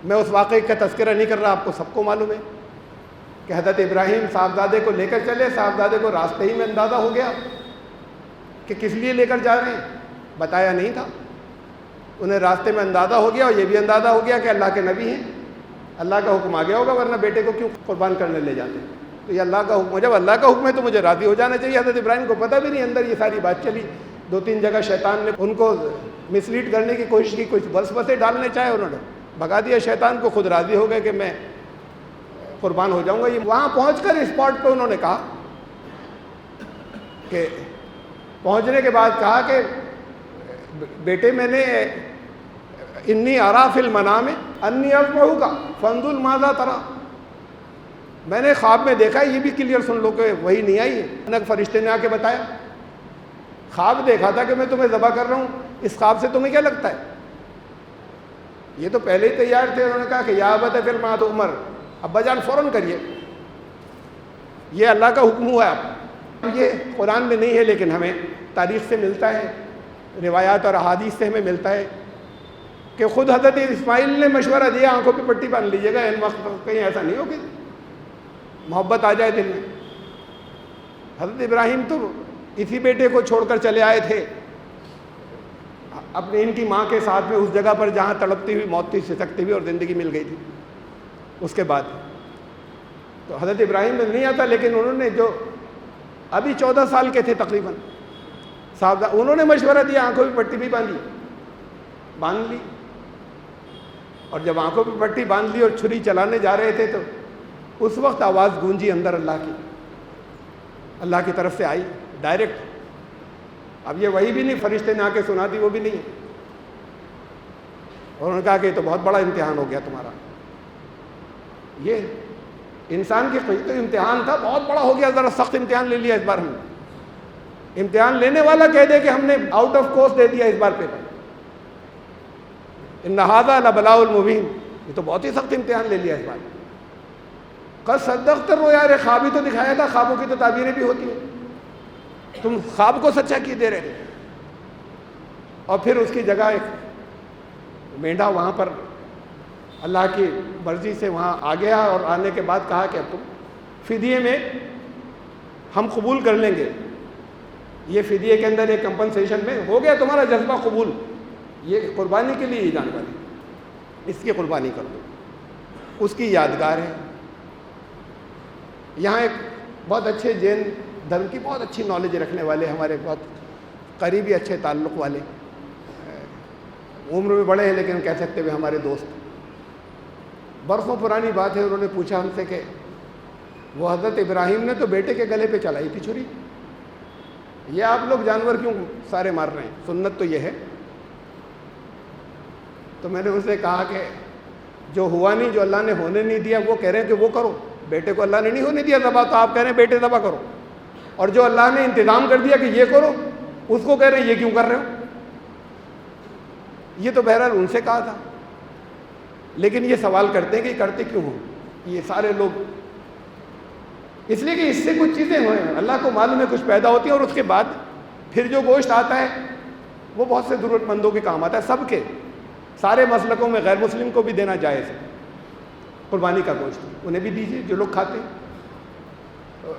میں اس واقعے کا تذکرہ نہیں کر رہا, آپ کو سب کو معلوم ہے کہ حضرت ابراہیم صاحبزادے کو لے کر چلے. صاحبزادے کو راستے ہی میں اندازہ ہو گیا کہ کس لیے لے کر جا رہے ہیں, بتایا نہیں تھا. انہیں راستے میں اندازہ ہو گیا, اور یہ بھی اندازہ ہو گیا کہ اللہ کے نبی ہیں, اللہ کا حکم آ گیا ہوگا, ورنہ بیٹے کو کیوں قربان کرنے لے جاتے. تو یہ اللہ کا حکم, جب اللہ کا حکم ہے تو مجھے راضی ہو جانا چاہیے. حضرت ابراہیم کو پتہ بھی نہیں, اندر یہ ساری بات چلی. 2-3 جگہ شیطان نے ان کو مسلیڈ کرنے کی کوشش کی, کچھ وسوسے ڈالنے چاہے, انہوں نے بھگا دیا شیطان کو. خود راضی ہو گئے کہ میں قربان ہو جاؤں گا. یہ وہاں پہنچ کر اسپاٹ پہ انہوں نے کہا کہ پہنچنے کے بعد کہا کہ بیٹے میں نے انی ارا فی المنام انی اذبحک فانظر ماذا تری, میں نے خواب میں دیکھا. یہ بھی کلیئر سن لو کہ وہی نہیں آئی ہے, فرشتے نے آ کے بتایا. خواب دیکھا تھا کہ میں تمہیں ذبح کر رہا ہوں, اس خواب سے تمہیں کیا لگتا ہے؟ یہ تو پہلے ہی تیار تھے. انہوں نے کہا کہ یا ابت افعل ما تؤمر, ابا جان فوراً کریے, یہ اللہ کا حکم ہوا ہے. آپ یہ قرآن میں نہیں ہے لیکن ہمیں تاریخ سے ملتا ہے, روایات اور احادیث سے ہمیں ملتا ہے کہ خود حضرت اسماعیل نے مشورہ دیا آنکھوں پہ پٹی باندھ لیجیے گا, ان وقت کہیں ایسا نہیں ہو کہ محبت آ جائے دل میں. حضرت ابراہیم تو اسی بیٹے کو چھوڑ کر چلے آئے تھے اپنے ان کی ماں کے ساتھ میں, اس جگہ پر جہاں تڑپتی ہوئی موت تھی, سسکتی ہوئی, اور زندگی مل گئی تھی. اس کے بعد تو حضرت ابراہیم میں نہیں آتا, لیکن انہوں نے جو ابھی 14 سال کے تھے تقریباً, صاحب انہوں نے مشورہ دیا, آنکھوں پہ پٹی بھی باندھ لی. اور جب آنکھوں پہ پٹی باندھ لی اور چھری چلانے جا رہے تھے تو اس وقت آواز گونجی اندر اللہ کی طرف سے آئی ڈائریکٹ. اب یہ وہی بھی نہیں, فرشتے نے آ کے سنا دی, وہ بھی نہیں ہے. اور انہوں نے کہا کہ یہ تو بہت بڑا امتحان ہو گیا تمہارا. یہ انسان کی تو امتحان تھا, بہت بڑا ہو گیا, ذرا سخت امتحان لے لیا اس بار ہم نے. امتحان لینے والا کہہ دے کہ ہم نے آؤٹ آف کورس دے دیا اس بار پیپر، ان ھذا لبلاء المبین، یہ تو بہت ہی سخت امتحان لے لیا اس بار۔ قد صدقت الرؤیا، یار خواب ہی تو دکھایا تھا، خوابوں کی تو تعبیریں بھی ہوتی ہیں، تم خواب کو سچا کیے دے رہے تھے۔ اور پھر اس کی جگہ ایک مینڈھا وہاں پر اللہ کی مرضی سے وہاں آ گیا، اور آنے کے بعد کہا کہ اب تم فدیے میں ہم قبول کر لیں گے، یہ فدیے کے اندر ایک کمپنسیشن میں ہو گیا تمہارا جذبہ قبول، یہ قربانی کے لیے یہ جانور ہے، اس کی قربانی کر دو، اس کی یادگار ہے۔ یہاں ایک بہت اچھے جین دھرم کی بہت اچھی نالج رکھنے والے، ہمارے بہت قریبی اچھے تعلق والے، عمر میں بڑے ہیں لیکن کہہ سکتے ہوئے ہمارے دوست، برسوں پرانی بات ہے، انہوں نے پوچھا ہم سے کہ وہ حضرت ابراہیم نے تو بیٹے کے گلے پہ چلائی تھی چھری، یہ آپ لوگ جانور کیوں سارے مار رہے ہیں، سنت تو یہ ہے۔ تو میں نے ان سے کہا کہ جو ہوا نہیں، جو اللہ نے ہونے نہیں دیا، وہ کہہ رہے ہیں کہ وہ کرو، بیٹے کو اللہ نے نہیں ہونے دیا ذبح، تو آپ کہہ رہے ہیں بیٹے ذبح کرو، اور جو اللہ نے انتظام کر دیا کہ یہ کرو، اس کو کہہ رہے ہیں یہ کیوں کر رہے ہو۔ یہ تو بہرحال ان سے کہا تھا، لیکن یہ سوال کرتے ہیں کہ کرتے کیوں ہو یہ سارے لوگ، اس لیے کہ اس سے کچھ چیزیں ہوئے ہیں، اللہ کو معلوم ہے کچھ پیدا ہوتی ہیں، اور اس کے بعد پھر جو گوشت آتا ہے وہ بہت سے ضرورت مندوں کے کام آتا ہے، سب کے سارے مسلکوں میں غیر مسلم کو بھی دینا جائز ہے، قربانی کا گوشت انہیں بھی دیجیے جو لوگ کھاتے ہیں،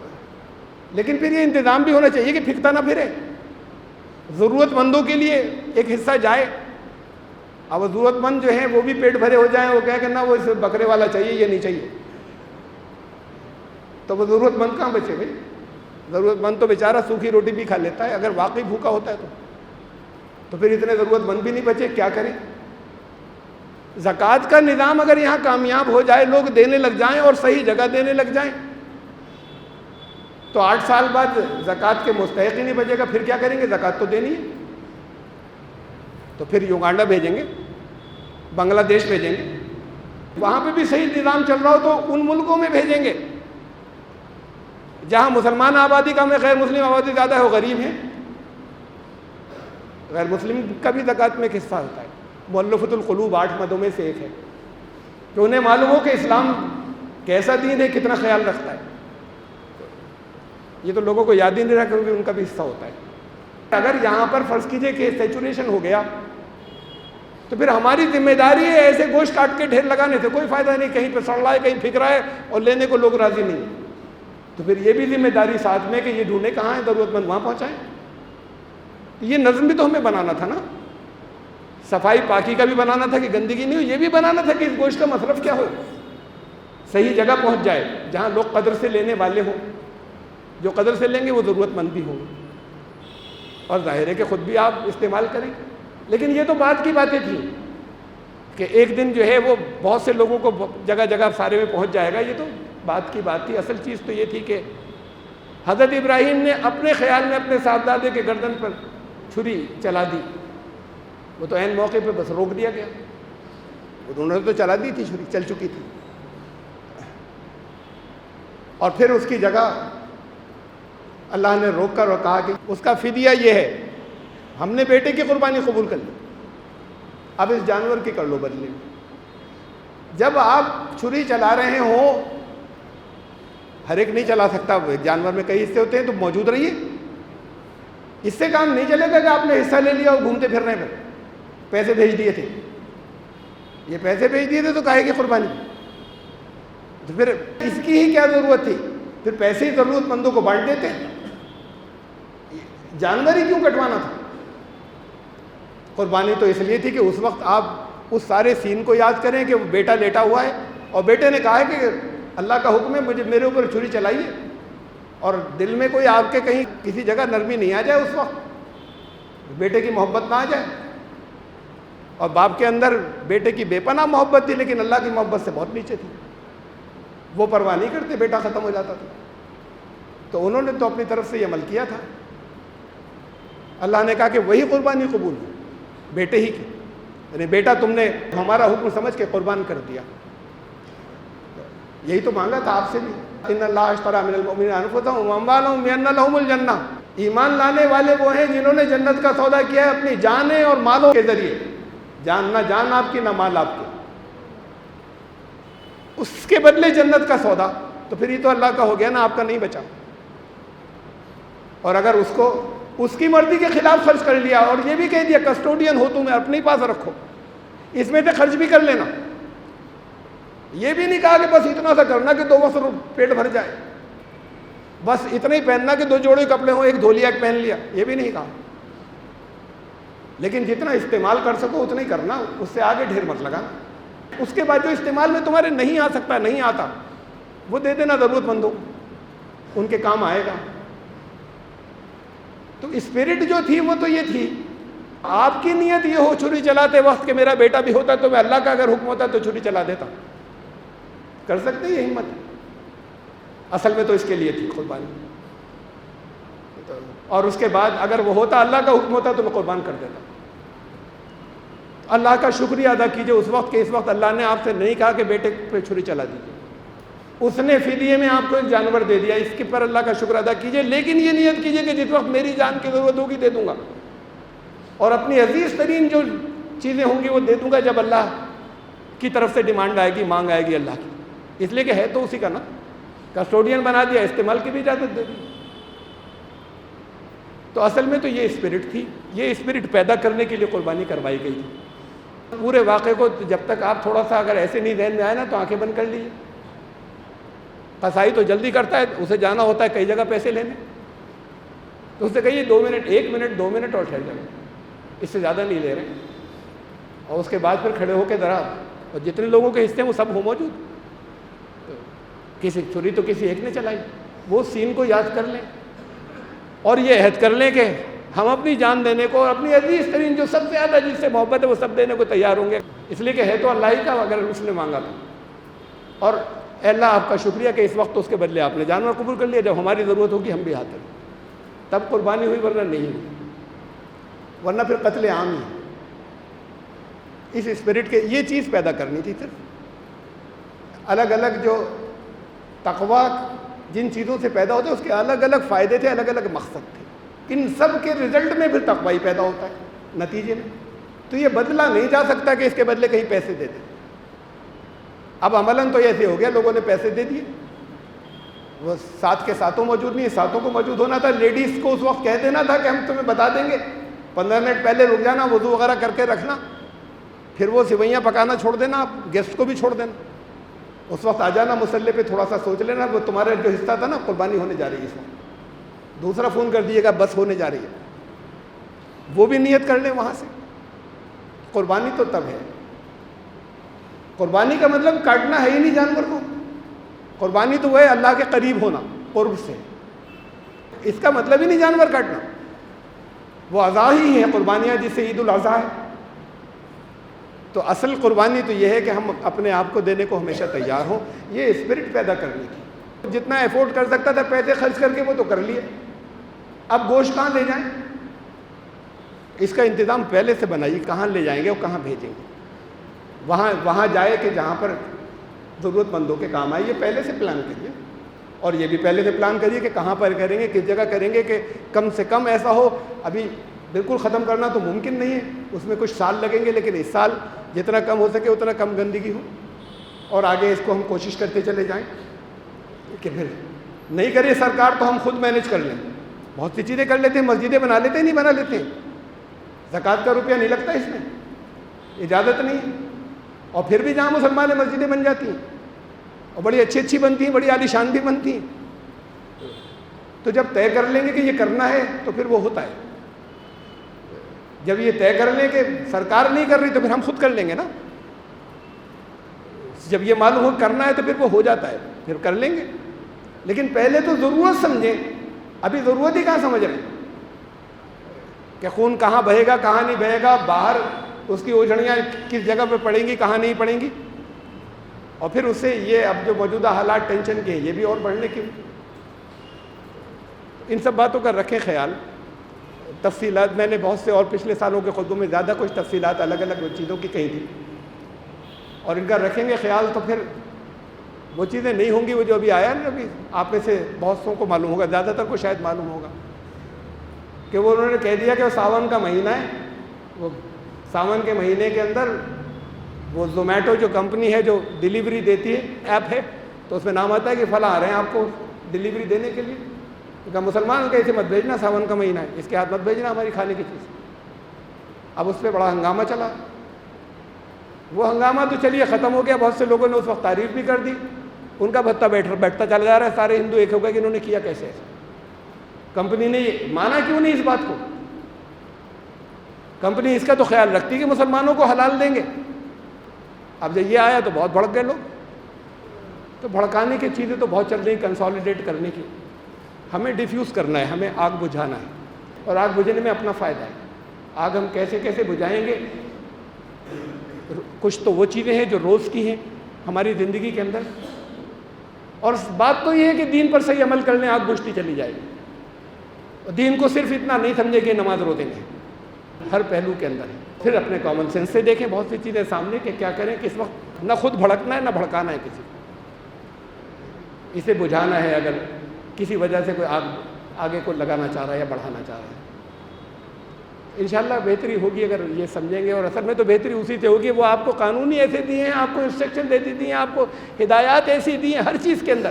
لیکن پھر یہ انتظام بھی ہونا چاہیے کہ پھکتا نہ پھرے، ضرورت مندوں کے لیے ایک حصہ جائے، اب ضرورت مند جو ہیں وہ بھی پیٹ بھرے ہو جائیں، وہ کہہ کہ نہ وہ اس بکرے والا چاہیے، یہ نہیں چاہیے، تو وہ ضرورت مند کہاں بچے بھائی؟ ضرورت مند تو بیچارہ سوکھی روٹی بھی کھا لیتا ہے، اگر واقعی بھوکا ہوتا ہے تو پھر اتنے ضرورت مند بھی نہیں بچے، کیا کریں؟ زکوٰۃ کا نظام اگر یہاں کامیاب ہو جائے، لوگ دینے لگ جائیں اور صحیح جگہ دینے لگ جائیں، تو 8 سال بعد زکوٰۃ کے مستحق ہی نہیں بچے گا، پھر کیا کریں گے؟ زکوٰۃ تو دینی ہے، تو پھر یوگانڈا بھیجیں گے، بنگلہ دیش بھیجیں گے، وہاں پہ بھی صحیح نظام چل رہا ہو تو ان ملکوں میں بھیجیں گے جہاں مسلمان آبادی کم ہے، غیر مسلم آبادی زیادہ ہے، وہ غریب ہیں، غیر مسلم کا بھی زکوٰۃ میں ایک حصہ ہوتا ہے۔ مؤلفۃ القلوب 8 مدوں میں سے ایک ہے کہ انہیں معلوم ہو کہ اسلام کیسا دین ہے، کتنا خیال رکھتا ہے، یہ تو لوگوں کو یاد ہی نہیں رہا کیونکہ ان کا بھی حصہ ہوتا ہے۔ اگر یہاں پر فرض کیجئے کہ سیچوریشن ہو گیا تو پھر ہماری ذمہ داری ہے ایسے گوشت کاٹ کے ڈھیر لگانے سے کوئی فائدہ نہیں، کہیں پہ سڑ رہا ہے، کہیں پھک رہا ہے اور لینے کو لوگ راضی نہیں، تو پھر یہ بھی ذمہ داری ساتھ میں کہ یہ ڈھونڈے کہاں ہے، ضرورت مند وہاں پہنچائیں۔ یہ نظم بھی تو ہمیں بنانا تھا نا، صفائی پاکی کا بھی بنانا تھا کہ گندگی نہیں ہو، یہ بھی بنانا تھا کہ اس گوشت کا مصرف کیا ہو، صحیح جگہ پہنچ جائے جہاں لوگ قدر سے لینے والے ہوں، جو قدر سے لیں گے وہ ضرورت مند بھی ہوں، اور ظاہر ہے کہ خود بھی آپ استعمال کریں۔ لیکن یہ تو بعد کی باتیں تھیں کہ ایک دن جو ہے وہ بہت سے لوگوں کو جگہ جگہ سارے میں پہنچ جائے گا، یہ تو بات کی بات تھی۔ اصل چیز تو یہ تھی کہ حضرت ابراہیم نے اپنے خیال میں اپنے صاحبزادے کے گردن پر چھری چلا دی، وہ تو عین موقع پہ بس روک دیا گیا، انہوں نے تو چلا دی تھی، چھری چل چکی تھی، اور پھر اس کی جگہ اللہ نے روک کر اور کہا کہ اس کا فدیہ یہ ہے، ہم نے بیٹے کی قربانی قبول کر لی، اب اس جانور کی کر لو بدلے میں۔ جب آپ چھری چلا رہے ہوں، ہر ایک نہیں چلا سکتا، جانور میں کئی حصے ہوتے ہیں، تو موجود رہیے، اس سے کام نہیں چلے گا کہ آپ نے حصہ لے لیا اور گھومتے پھر رہے ہیں، پیسے بھیج دیے تھے، یہ پیسے بھیج دیے تھے تو کہے گی قربانی، تو پھر اس کی ہی کیا ضرورت تھی، پھر پیسے ہی ضرورت مندوں کو بانٹ دیتے، جانور ہی کیوں کٹوانا تھا؟ قربانی تو اس لیے تھی کہ اس وقت آپ اس سارے سین کو یاد کریں کہ وہ بیٹا لیٹا ہوا ہے اور بیٹے نے کہا ہے کہ اللہ کا حکم ہے مجھے میرے اوپر چھری چلائیے، اور دل میں کوئی آپ کے کہیں کسی جگہ نرمی نہیں آ جائے، اس وقت بیٹے کی محبت نہ آ جائے، اور باپ کے اندر بیٹے کی بے پناہ محبت تھی لیکن اللہ کی محبت سے بہت نیچے تھی، وہ پرواہ نہیں کرتے، بیٹا ختم ہو جاتا تھا، تو انہوں نے تو اپنی طرف سے یہ عمل کیا تھا۔ اللہ نے کہا کہ وہی قربانی قبول ہے بیٹے ہی کی، یعنی بیٹا تم نے ہمارا حکم سمجھ کے قربان کر دیا، یہی تو مانگا تھا آپ سے بھی، ان اللہ اشتری من المؤمنین انفسهم واموالهم بان لهم الجنہ، ایمان لانے والے وہ ہیں جنہوں نے جنت کا سودا کیا ہے اپنی جانیں اور مالوں کے ذریعے. جان نہ جان آپ کی نہ مال آپ کے, اس کے بدلے جنت کا سودا. تو پھر یہ تو اللہ کا ہو گیا نا, آپ کا نہیں بچا. اور اگر اس کو اس کی مرضی کے خلاف خرچ کر لیا اور یہ بھی کہہ دیا کسٹوڈین ہو تمہیں اپنے پاس رکھو, اس میں سے خرچ بھی کر لینا, یہ بھی نہیں کہا کہ بس اتنا سا کرنا کہ 2 وقت پیٹ بھر جائے, بس اتنا ہی پہننا کہ 2 جوڑے کپڑے ہوں, ایک دھو لیا ایک پہن لیا, یہ بھی نہیں کہا. لیکن جتنا استعمال کر سکو اتنا ہی کرنا, اس سے آگے ڈھیر مت لگانا. اس کے بعد جو استعمال میں تمہارے نہیں آ سکتا, نہیں آتا, وہ دے دینا ضرورت مندوں, ان کے کام آئے گا. تو اسپرٹ جو تھی وہ تو یہ تھی. آپ کی نیت یہ ہو چھری چلاتے وقت کہ میرا بیٹا بھی ہوتا تو میں اللہ کا اگر حکم ہوتا تو چھری چلا دیتا, کر سکتے یہ ہمت. اصل میں تو اس کے لیے تھی قربانی. اور اس کے بعد اگر وہ ہوتا اللہ کا حکم ہوتا تو میں قربان کر دیتا. اللہ کا شکریہ ادا کیجئے اس وقت کہ اس وقت اللہ نے آپ سے نہیں کہا کہ بیٹے پہ چھری چلا دیجیے, اس نے فدیے میں آپ کو ایک جانور دے دیا, اس کے پر اللہ کا شکر ادا کیجئے. لیکن یہ نیت کیجئے کہ جس وقت میری جان کی ضرورت ہوگی دے دوں گا, اور اپنی عزیز ترین جو چیزیں ہوں گی وہ دے دوں گا جب اللہ کی طرف سے ڈیمانڈ آئے گی, مانگ آئے گی اللہ کی. اس لیے کہ ہے تو اسی کا نا, کسٹوڈین بنا دیا, استعمال کی بھی اجازت دے دی. تو اصل میں تو یہ اسپرٹ تھی, یہ اسپرٹ پیدا کرنے کے لیے قربانی کروائی گئی تھی. پورے واقعے کو جب تک آپ تھوڑا سا اگر ایسے نہیں ذہن میں آئے نا تو آنکھیں بند کر لیجیے. قصائی تو جلدی کرتا ہے, اسے جانا ہوتا ہے کئی جگہ پیسے لینے, تو اس سے کہیے 2 منٹ 1 منٹ 2 منٹ اور ٹھہر جائیں, اس سے زیادہ نہیں لے رہے. اور اس کے بعد پھر کھڑے ہو کے ذرا, اور جتنے لوگوں کے حصے ہیں وہ سب ہو موجود, کسی چھری تو کسی ایک نے چلائی, وہ سین کو یاد کر لیں اور یہ عہد کر لیں کہ ہم اپنی جان دینے کو اور اپنی عزیز ترین جو سب سے زیادہ جس سے محبت ہے وہ سب دینے کو تیار ہوں گے. اس لیے کہ ہے تو اللہ ہی کا, اگر اس نے مانگا تو. اور اے اللہ آپ کا شکریہ کہ اس وقت اس کے بدلے آپ نے جانور قبول کر لیا, جب ہماری ضرورت ہوگی ہم بھی حاضر ہیں. تب قربانی ہوئی ورنہ نہیں ہوئی, ورنہ پھر قتل عام ہی. اس اسپرٹ کے یہ چیز پیدا کرنی تھی. صرف الگ الگ جو تقویٰ جن چیزوں سے پیدا ہوتا ہے اس کے الگ الگ فائدے تھے, الگ الگ مقصد تھے. ان سب کے رزلٹ میں پھر تقوی پیدا ہوتا ہے نتیجے میں. تو یہ بدلا نہیں جا سکتا کہ اس کے بدلے کہیں پیسے دے دیں. اب عملاً تو ایسے ہو گیا, لوگوں نے پیسے دے دیے, وہ ساتھ کے ساتھوں موجود نہیں, ساتھوں کو موجود ہونا تھا. لیڈیز کو اس وقت کہہ دینا تھا کہ ہم تمہیں بتا دیں گے, 15 منٹ پہلے رک جانا, وضو وغیرہ کر کے رکھنا, پھر وہ سوئیاں پکانا چھوڑ دینا, آپ گیسٹ کو بھی چھوڑ دینا, اس وقت آ جانا مسلح پہ, تھوڑا سا سوچ لینا وہ تمہارا جو حصہ تھا نا قربانی ہونے جا رہی ہے اس وقت. دوسرا فون کر دیجیے گا بس ہونے جا رہی ہے, وہ بھی نیت کر لیں وہاں سے. قربانی تو تب ہے, قربانی کا مطلب کاٹنا ہے ہی نہیں جانور کو. قربانی تو وہ ہے اللہ کے قریب ہونا قرب سے, اس کا مطلب ہی نہیں جانور کاٹنا. وہ اضحیٰ ہی ہے قربانیاں, جس سے عید الاضحیٰ ہے. تو اصل قربانی تو یہ ہے کہ ہم اپنے آپ کو دینے کو ہمیشہ تیار ہوں, یہ اسپرٹ پیدا کرنے کی. جتنا ایفورٹ کر سکتا تھا پیسے خرچ کر کے وہ تو کر لیے, اب گوشت کہاں لے جائیں, اس کا انتظام پہلے سے بنائیے, کہاں لے جائیں گے اور کہاں بھیجیں گے. وہاں جائے کہ جہاں پر ضرورت مندوں کے کام آئے, یہ پہلے سے پلان کریے. اور یہ بھی پہلے سے پلان کریے کہ کہاں پر کریں گے, کس جگہ کریں گے, کہ کم سے کم ایسا ہو. ابھی بالکل ختم کرنا تو ممکن نہیں ہے, اس میں کچھ سال لگیں گے, لیکن اس سال جتنا کم ہو سکے اتنا کم گندگی ہو, اور آگے اس کو ہم کوشش کرتے چلے جائیں کہ پھر نہیں کریے سرکار تو ہم خود مینیج کر لیں. بہت سی چیزیں کر لیتے ہیں, مسجدیں بنا لیتے ہیں, نہیں بنا لیتے ہیں, زکوٰۃ کا روپیہ نہیں لگتا اس میں, اجازت نہیں ہے. اور پھر بھی جہاں مسلمان ہیں مسجدیں بن جاتی ہیں, اور بڑی اچھی اچھی بنتی ہیں, بڑی عالی شان بھی بنتی ہیں. تو جب طے کر لیں گے کہ یہ کرنا ہے تو پھر وہ ہوتا ہے. جب یہ طے کر لیں کہ سرکار نہیں کر رہی تو پھر ہم خود کر لیں گے نا. جب یہ معلوم ہو کرنا ہے تو پھر وہ ہو جاتا ہے, پھر کر لیں گے. لیکن پہلے تو ضرورت سمجھیں, ابھی ضرورت ہی کہاں سمجھ رہے ہیں کہ خون کہاں بہے گا کہاں نہیں بہے گا, باہر اس کی اوجھڑیاں کس جگہ پہ پڑیں گی کہاں نہیں پڑیں گی. اور پھر اس سے یہ اب جو موجودہ حالات ٹینشن کے ہیں یہ بھی اور بڑھنے کی. ان سب باتوں کا رکھیں خیال. تفصیلات میں نے بہت سے اور پچھلے سالوں کے خطبوں میں زیادہ کچھ تفصیلات الگ الگ چیزوں کی کہی تھی, اور ان کا رکھیں گے خیال تو پھر وہ چیزیں نہیں ہوں گی وہ جو ابھی آیا نا. ابھی آپ میں سے بہت سو کو معلوم ہوگا, زیادہ تر کو شاید معلوم ہوگا کہ وہ انہوں نے کہہ دیا کہ وہ ساون کا مہینہ ہے، وہ ساون کے مہینے کے اندر وہ زومیٹو جو کمپنی ہے جو ڈیلیوری دیتی ہے ایپ ہے، تو اس میں نام آتا ہے کہ فلاں آ رہے ہیں آپ کو ڈیلیوری دینے کے لیے. کہا مسلمان کہ اسے مت بھیجنا، ساون کا مہینہ ہے، اس کے ہاتھ مت بھیجنا ہماری کھانے کی چیز. اب اس پہ بڑا ہنگامہ چلا. وہ ہنگامہ تو چلیے ختم ہو گیا، بہت سے لوگوں نے اس وقت تعریف بھی کر دی، ان کا بھتہ بیٹھتا چلا جا رہا ہے. سارے ہندو ایک ہو گئے کہ انہوں نے کیا کیسے ایسا، کمپنی نے یہ مانا کیوں نہیں اس بات کو. کمپنی اس کا تو خیال رکھتی کہ مسلمانوں کو حلال دیں گے. اب جب یہ آیا تو بہت بھڑک گئے لوگ. تو بھڑکانے کی چیزیں تو بہت چل رہی ہیں، کنسالیڈیٹ کرنے کی. ہمیں ڈیفیوز کرنا ہے، ہمیں آگ بجھانا ہے، اور آگ بجھنے میں اپنا فائدہ ہے. آگ ہم کیسے کیسے بجھائیں گے؟ کچھ تو وہ چیزیں ہیں جو روز کی ہیں ہماری زندگی کے اندر، اور بات تو یہ ہے کہ دین پر صحیح عمل کرنے آگ بجھتی چلی جائے گی. دین کو صرف اتنا نہیں سمجھے کہ نماز روزے میں ہر پہلو کے اندر ہے. پھر اپنے کامن سینس سے دیکھیں بہت سی چیزیں سامنے کہ کیا کریں کہ اس وقت نہ خود بھڑکنا ہے نہ بھڑکانا ہے کسی کو. اسے بجھانا ہے اگر کسی وجہ سے کوئی آگ آگے کو لگانا چاہ رہا ہے یا بڑھانا چاہ رہا ہے. انشاءاللہ بہتری ہوگی اگر یہ سمجھیں گے. اور اصل میں تو بہتری اسی سے ہوگی، وہ آپ کو قانون ہی ایسے دیے ہیں، آپ کو انسٹرکشن دے دی ہیں، آپ کو ہدایات ایسی دی ہیں ہر چیز کے اندر،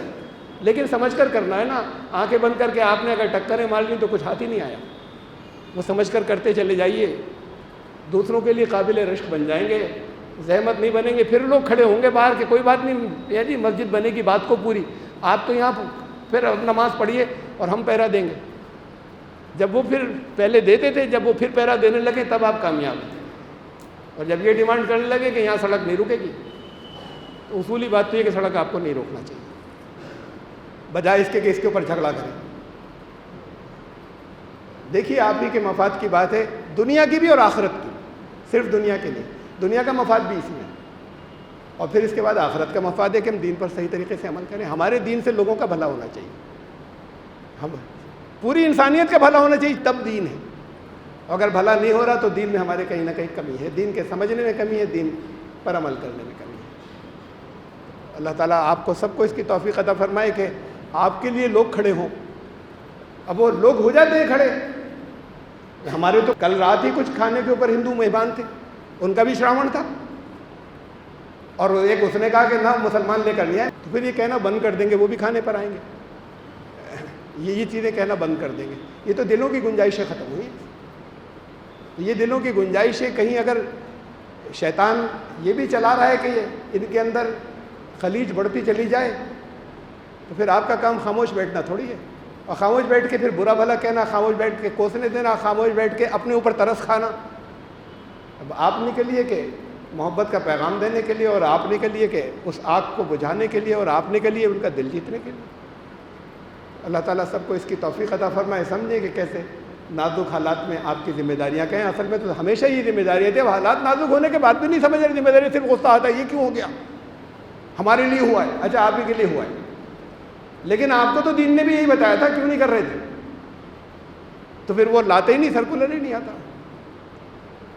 لیکن سمجھ کر کرنا ہے نا. آنکھیں بند کر کے آپ نے اگر ٹکریں مار لی تو کچھ ہاتھ ہی نہیں آیا. وہ سمجھ کر کرتے چلے جائیے، دوسروں کے لیے قابل رشک بن جائیں گے، زحمت نہیں بنیں گے. پھر لوگ کھڑے ہوں گے باہر کہ کوئی بات نہیں، یہ جی مسجد بنے گی بات کو پوری، آپ تو یہاں پھر نماز پڑھیے اور ہم پہرا دیں گے. جب وہ پھر پہلے دیتے تھے، جب وہ پھر پہرا دینے لگے تب آپ کامیاب ہیں. اور جب یہ ڈیمانڈ کرنے لگے کہ یہاں سڑک نہیں رکے گی، تو اصولی بات تو یہ کہ سڑک آپ کو نہیں روکنا چاہیے، بجائے اس کے کہ اس کے اوپر جھگڑا کریں. دیکھیے آپ ہی کے مفاد کی بات ہے، دنیا کی بھی اور آخرت کی. صرف دنیا کے لیے، دنیا کا مفاد بھی اس میں، اور پھر اس کے بعد آخرت کا مفاد ہے کہ ہم دین پر صحیح طریقے سے عمل کریں. ہمارے دین سے لوگوں کا بھلا ہونا چاہیے، ہم پوری انسانیت کا بھلا ہونا چاہیے، تب دین ہے. اگر بھلا نہیں ہو رہا تو دین میں ہمارے کہیں نہ کہیں کمی ہے، دین کے سمجھنے میں کمی ہے، دین پر عمل کرنے میں کمی ہے. اللہ تعالیٰ آپ کو سب کو اس کی توفیق عطا فرمائے کہ آپ کے لیے لوگ کھڑے ہوں. اب وہ لوگ ہو جاتے ہیں کھڑے. ہمارے تو کل رات ہی کچھ کھانے کے اوپر ہندو مہمان تھے، ان کا بھی شراون تھا، اور ایک اس نے کہا کہ نہ مسلمان لے کر نہیں آئے، تو پھر یہ کہنا بند کر دیں گے وہ بھی کھانے پر آئیں گے. یہ چیزیں کہنا بند کر دیں گے. یہ تو دلوں کی گنجائشیں ختم ہوئی. یہ دلوں کی گنجائشیں کہیں اگر شیطان یہ بھی چلا رہا ہے کہ ان کے اندر خلیج بڑھتی چلی جائے، تو پھر آپ کا کام خاموش بیٹھنا تھوڑی ہے، اور خاموش بیٹھ کے پھر برا بھلا کہنا، خاموش بیٹھ کے کوسنے دینا، خاموش بیٹھ کے اپنے اوپر ترس کھانا. اب آپ نکلیے کہ محبت کا پیغام دینے کے لیے، اور آپ نکلیے کہ اس آگ کو بجھانے کے لیے، اور آپ نکلیے ان کا دل جیتنے کے لیے. اللہ تعالیٰ سب کو اس کی توفیق عطا فرمائے. سمجھیں کہ کیسے نازک حالات میں آپ کی ذمہ داریاں کہیں. اصل میں تو ہمیشہ یہ ذمہ داریاں تھیں، حالات نازک ہونے کے بعد بھی نہیں سمجھ رہے ذمہ داری، صرف غصہ آتا ہے یہ کیوں ہو گیا، ہمارے لیے ہوا ہے. اچھا آپ ہی کے لیے ہوا ہے، لیکن آپ کو تو دین نے بھی یہی بتایا تھا، کیوں نہیں کر رہے تھے؟ تو پھر وہ لاتے ہی نہیں، سرکولر ہی نہیں آتا.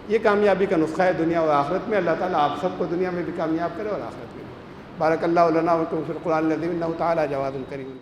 یہ کامیابی کا نسخہ ہے دنیا و آخرت میں. اللہ تعالیٰ آپ سب کو دنیا میں بھی کامیاب کرے اور آخرت میں بھی. بارک اللہ لنا و لکم فی القرآن العظیم انہ تعالی جواد کریم.